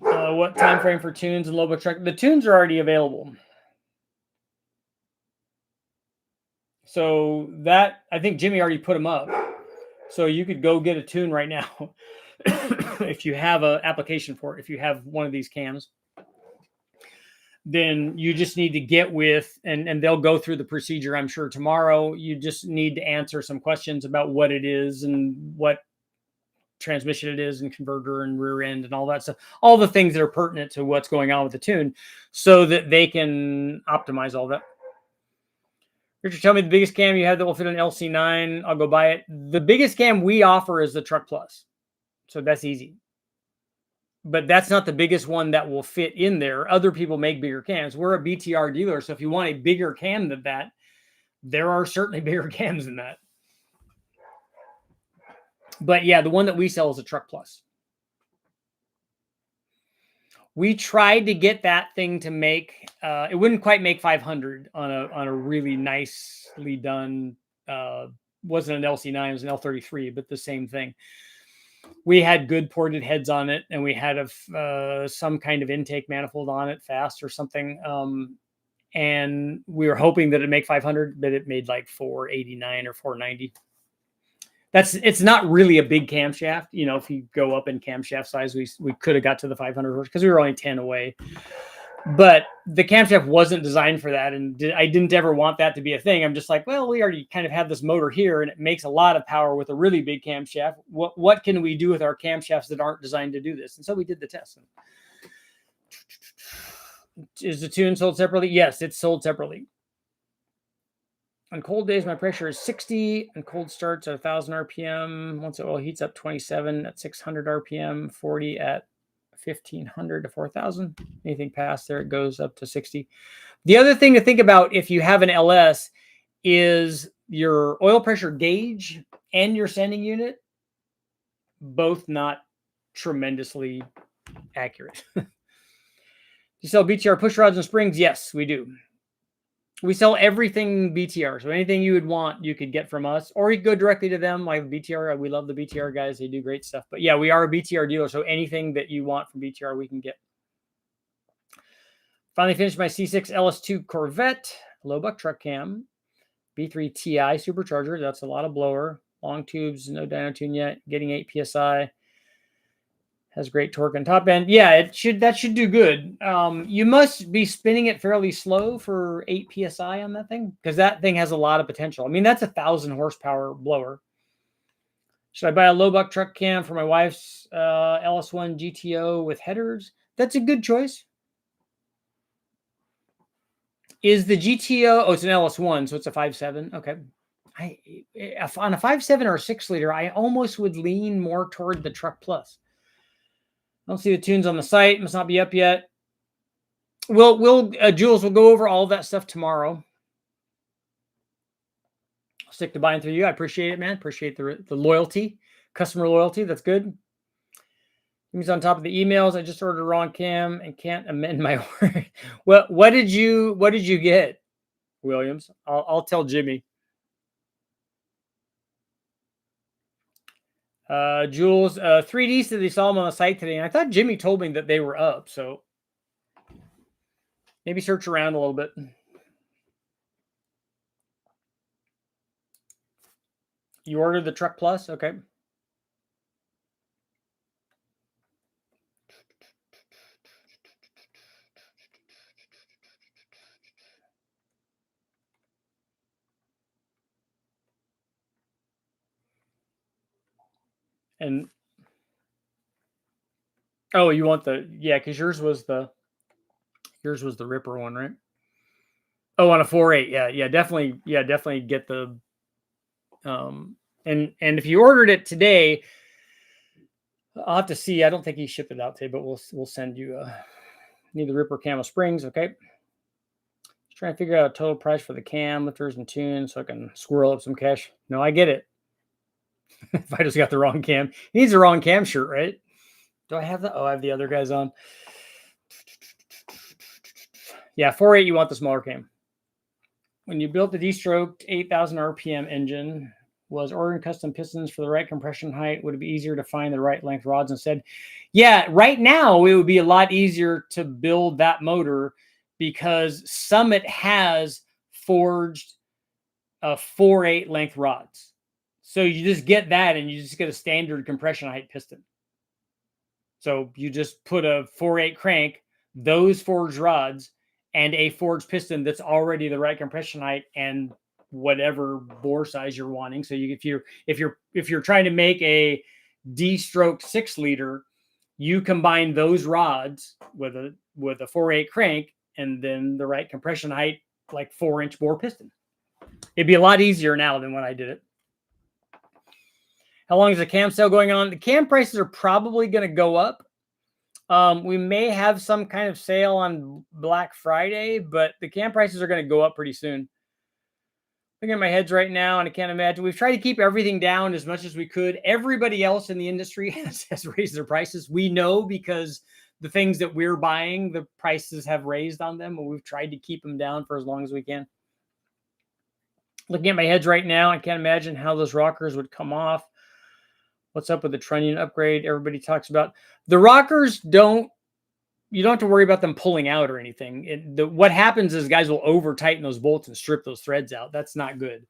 What time frame for tunes and low buck truck? The tunes are already available. So that, I think Jimmy already put them up. So you could go get a tune right now if you have an application for it. If you have one of these cams, then you just need to get with, and they'll go through the procedure, I'm sure, tomorrow. You just need to answer some questions about what it is and what transmission it is and converter and rear end and all that stuff. All the things that are pertinent to what's going on with the tune so that they can optimize all that. Richard, tell me the biggest cam you have that will fit an LC9. I'll go buy it. The biggest cam we offer is the Truck Plus. So that's easy. But that's not the biggest one that will fit in there. Other people make bigger cams. We're a BTR dealer. So if you want a bigger cam than that, there are certainly bigger cams than that. But yeah, the one that we sell is a Truck Plus. We tried to get that thing to make, it wouldn't quite make 500 on a really nicely done, wasn't an LC9, it was an L33, but the same thing. We had good ported heads on it, and we had some kind of intake manifold on it, fast or something. And we were hoping that it'd make 500, but it made like 489 or 490. It's not really a big camshaft. You know, if you go up in camshaft size, we could have got to the 500 because we were only 10 away. But the camshaft wasn't designed for that, and I didn't ever want that to be a thing. I'm just like, well, we already kind of have this motor here, and it makes a lot of power with a really big camshaft. What can we do with our camshafts that aren't designed to do this? And so we did the test. Is the tune sold separately? Yes, it's sold separately. On cold days, my pressure is 60, and cold starts at 1,000 RPM. Once the oil heats up, 27 at 600 RPM, 40 at 1,500 to 4,000. Anything past there, it goes up to 60. The other thing to think about if you have an LS is your oil pressure gauge and your sending unit, both not tremendously accurate. Do you sell BTR push rods and springs? Yes, we do. We sell everything BTR. So anything you would want, you could get from us, or you could go directly to them. Like BTR, we love the BTR guys. They do great stuff. But yeah, we are a BTR dealer. So anything that you want from BTR, we can get. Finally finished my C6 LS2 Corvette, low buck truck cam, B3 TI supercharger. That's a lot of blower. Long tubes, no dyno tune yet. Getting 8 PSI. Has great torque and top end. Yeah, that should do good. You must be spinning it fairly slow for 8 psi on that thing, because that thing has a lot of potential. I mean, that's a 1,000 horsepower blower. Should I buy a low buck truck cam for my wife's LS1 GTO with headers? That's a good choice. Is the GTO? Oh, it's an LS1, so it's a 5.7. Okay. On a 5.7 or a 6-liter, I almost would lean more toward the Truck Plus. I don't see the tunes on the site. Must not be up yet. Jules, we'll go over all of that stuff tomorrow. I'll stick to buying through you. I appreciate it, man. Appreciate the loyalty, customer loyalty. That's good. He's on top of the emails. I just ordered a wrong cam and can't amend my order. Well, what did you get, Williams? I'll tell Jimmy. Jules, 3D said they saw them on the site today, and I thought Jimmy told me that they were up, so maybe search around a little bit. You ordered the Truck Plus? Okay. And oh, you want because yours was the Ripper one, right? Oh, on a 4.8. Yeah, definitely get the and if you ordered it today, I'll have to see. I don't think he shipped it out today, but we'll send you need the Ripper camo springs, okay? Just trying to figure out a total price for the cam, lifters, and tunes so I can squirrel up some cash. No, I get it. If I just got the wrong cam. He needs the wrong cam shirt, right? Do I have that? Oh, I have the other guys on. Yeah, 4.8, you want the smaller cam. When you built the D-stroked 8,000 RPM engine, was ordering custom pistons for the right compression height? Would it be easier to find the right length rods instead? Yeah, right now it would be a lot easier to build that motor because Summit has forged 4.8 length rods. So you just get that and you just get a standard compression height piston. So you just put a 4.8 crank, those forged rods, and a forged piston that's already the right compression height and whatever bore size you're wanting. So if you're trying to make a D-stroke 6-liter, you combine those rods with a 4.8 crank and then the right compression height, like 4-inch bore piston. It'd be a lot easier now than when I did it. How long is the cam sale going on? The cam prices are probably going to go up. We may have some kind of sale on Black Friday, but the cam prices are going to go up pretty soon. Looking at my heads right now, and I can't imagine. We've tried to keep everything down as much as we could. Everybody else in the industry has raised their prices. We know because the things that we're buying, the prices have raised on them, and we've tried to keep them down for as long as we can. Looking at my heads right now, I can't imagine how those rockers would come off. What's up with the trunnion upgrade? Everybody talks about the rockers. You don't have to worry about them pulling out or anything. What happens is guys will over tighten those bolts and strip those threads out. That's not good.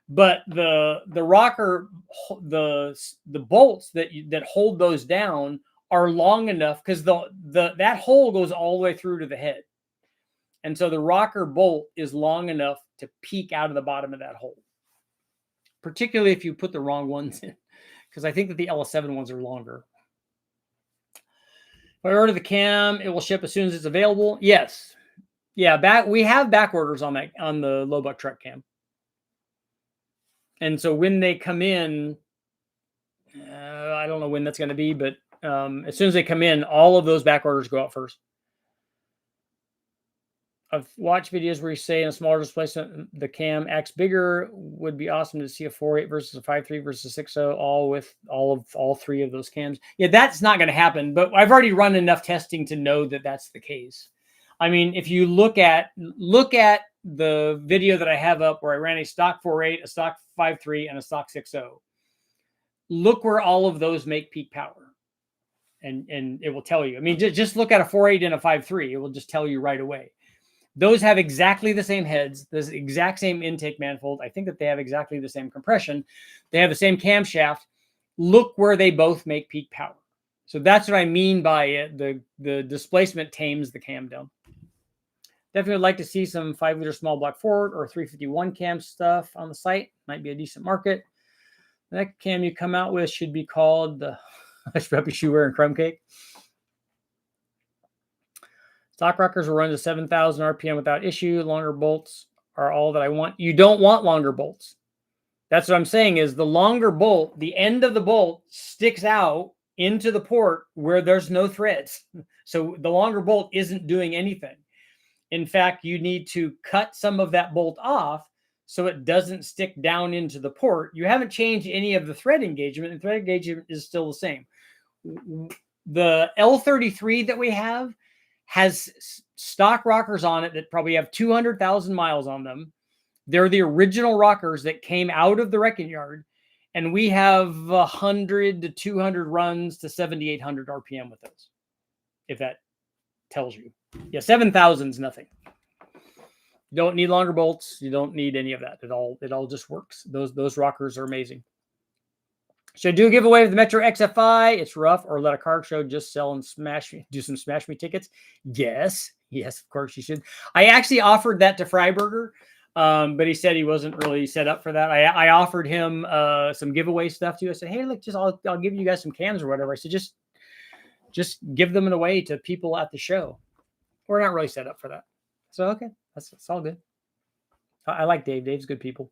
But the rocker, the bolts that hold those down are long enough because that hole goes all the way through to the head. And so the rocker bolt is long enough to peek out of the bottom of that hole, particularly if you put the wrong ones in, because I think that the LS7 ones are longer. If I order the cam, it will ship as soon as it's available. Yes. Yeah, we have back orders on the low buck truck cam. And so when they come in, I don't know when that's going to be, but as soon as they come in, all of those back orders go out first. I've watched videos where you say in a smaller displacement, the cam acts bigger. Would be awesome to see a 4.8 versus a 5.3 versus a 6.0, all with all three of those cams. Yeah, that's not going to happen, but I've already run enough testing to know that that's the case. I mean, if you look at the video that I have up where I ran a stock 4.8, a stock 5.3, and a stock 6.0, look where all of those make peak power. And it will tell you. I mean, just look at a 4.8 and a 5.3. It will just tell you right away. Those have exactly the same heads, the exact same intake manifold. I think that they have exactly the same compression. They have the same camshaft. Look where they both make peak power. So that's what I mean by it. The displacement tames the cam down. Definitely would like to see some 5-liter small block Ford or 351 cam stuff on the site. Might be a decent market. The next cam you come out with should be called the Hush Puppy Shoe Wearing Crumb Cake. Stock rockers will run to 7,000 RPM without issue. Longer bolts are all that I want. You don't want longer bolts. That's what I'm saying is the longer bolt, the end of the bolt sticks out into the port where there's no threads. So the longer bolt isn't doing anything. In fact, you need to cut some of that bolt off so it doesn't stick down into the port. You haven't changed any of the thread engagement, and thread engagement is still the same. The L33 that we have has stock rockers on it that probably have 200,000 miles on them. They're the original rockers that came out of the wrecking yard, and we have 100 to 200 runs to 7,800 RPM with those, if that tells you. Yeah, 7,000 is nothing. You don't need longer bolts. You don't need any of that. It all just works. Those rockers are amazing. Should I do a giveaway of the Metro XFI? It's rough, or let a car show just sell and do some Smash Me tickets? Yes, of course you should. I actually offered that to Freiberger, but he said he wasn't really set up for that. I offered him some giveaway stuff too. I said, hey, look, I'll give you guys some cams or whatever. I said, just give them away to people at the show. We're not really set up for that. So, okay, that's all good. I like Dave. Dave's good people.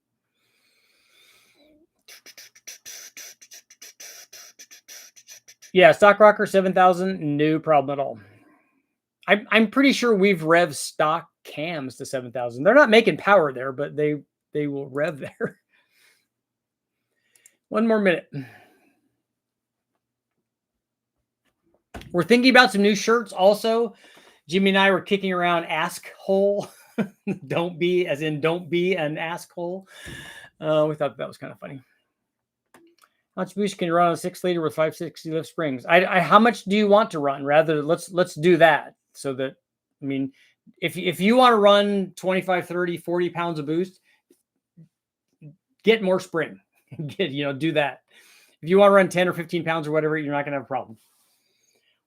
Yeah, stock rocker 7,000, no problem at all. I'm pretty sure we've rev stock cams to 7,000. They're not making power there, but they will rev there. One more minute. We're thinking about some new shirts also. Jimmy and I were kicking around ask hole. Don't be an asshole. We thought that was kind of funny. How much boost can you run on a 6-liter with 560 lift springs? How much do you want to run? Rather, let's do that. So that, I mean, if you want to run 25, 30, 40 pounds of boost, get more spring. Do that. If you want to run 10 or 15 pounds or whatever, you're not going to have a problem.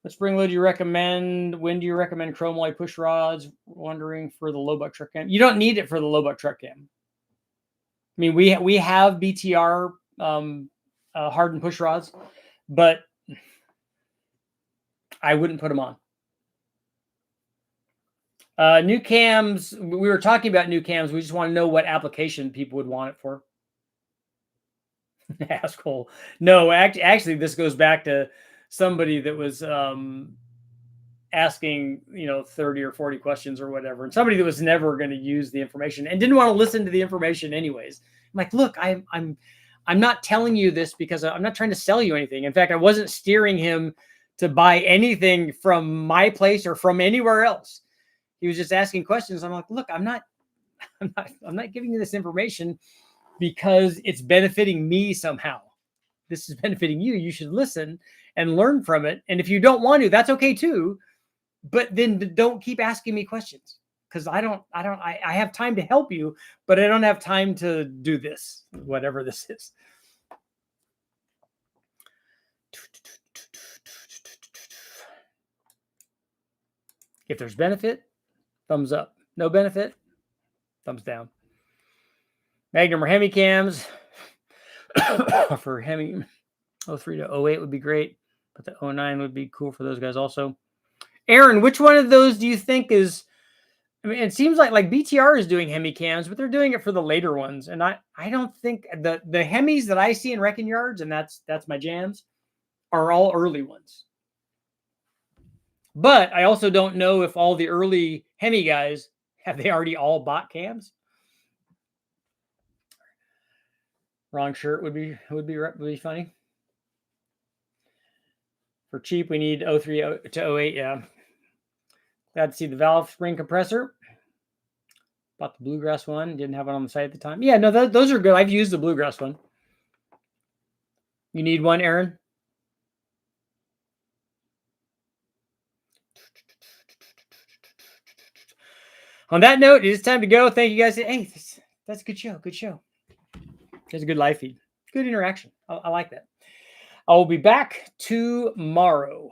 What spring load do you recommend? When do you recommend chrome alloy push rods? Wondering for the low buck truck cam. You don't need it for the low buck truck cam. I mean, we have BTR hardened push rods, but I wouldn't put them on. New cams. We were talking about new cams. We just want to know what application people would want it for. Asshole. No, actually, this goes back to somebody that was asking 30 or 40 questions or whatever, and somebody that was never going to use the information and didn't want to listen to the information anyways. I'm like, look, I'm not telling you this because I'm not trying to sell you anything. In fact, I wasn't steering him to buy anything from my place or from anywhere else. He was just asking questions. I'm like, look, I'm not giving you this information because it's benefiting me somehow. This is benefiting you. You should listen and learn from it. And if you don't want to, that's okay too. But then don't keep asking me questions, because I have time to help you, but I don't have time to do this, whatever this is. If there's benefit, thumbs up. No benefit, thumbs down. Magnum or Hemi cams for Hemi 03 to 08 would be great, but the 09 would be cool for those guys also. Aaron, which one of those do you think is? I mean, it seems like BTR is doing Hemi cams, but they're doing it for the later ones, and I don't think the Hemis that I see in wrecking yards, and that's my jams, are all early ones. But I also don't know if all the early Hemi guys have they already all bought cams. Wrong shirt would be funny. For cheap, we need 03 to 08. Yeah. Glad to see the valve spring compressor. Bought the Bluegrass one. Didn't have it on the site at the time. Yeah, no, those are good. I've used the Bluegrass one. You need one, Aaron? On that note, it is time to go. Thank you guys. Hey, that's a good show. Good show. It's a good live feed. Good interaction. I like that. I will be back tomorrow.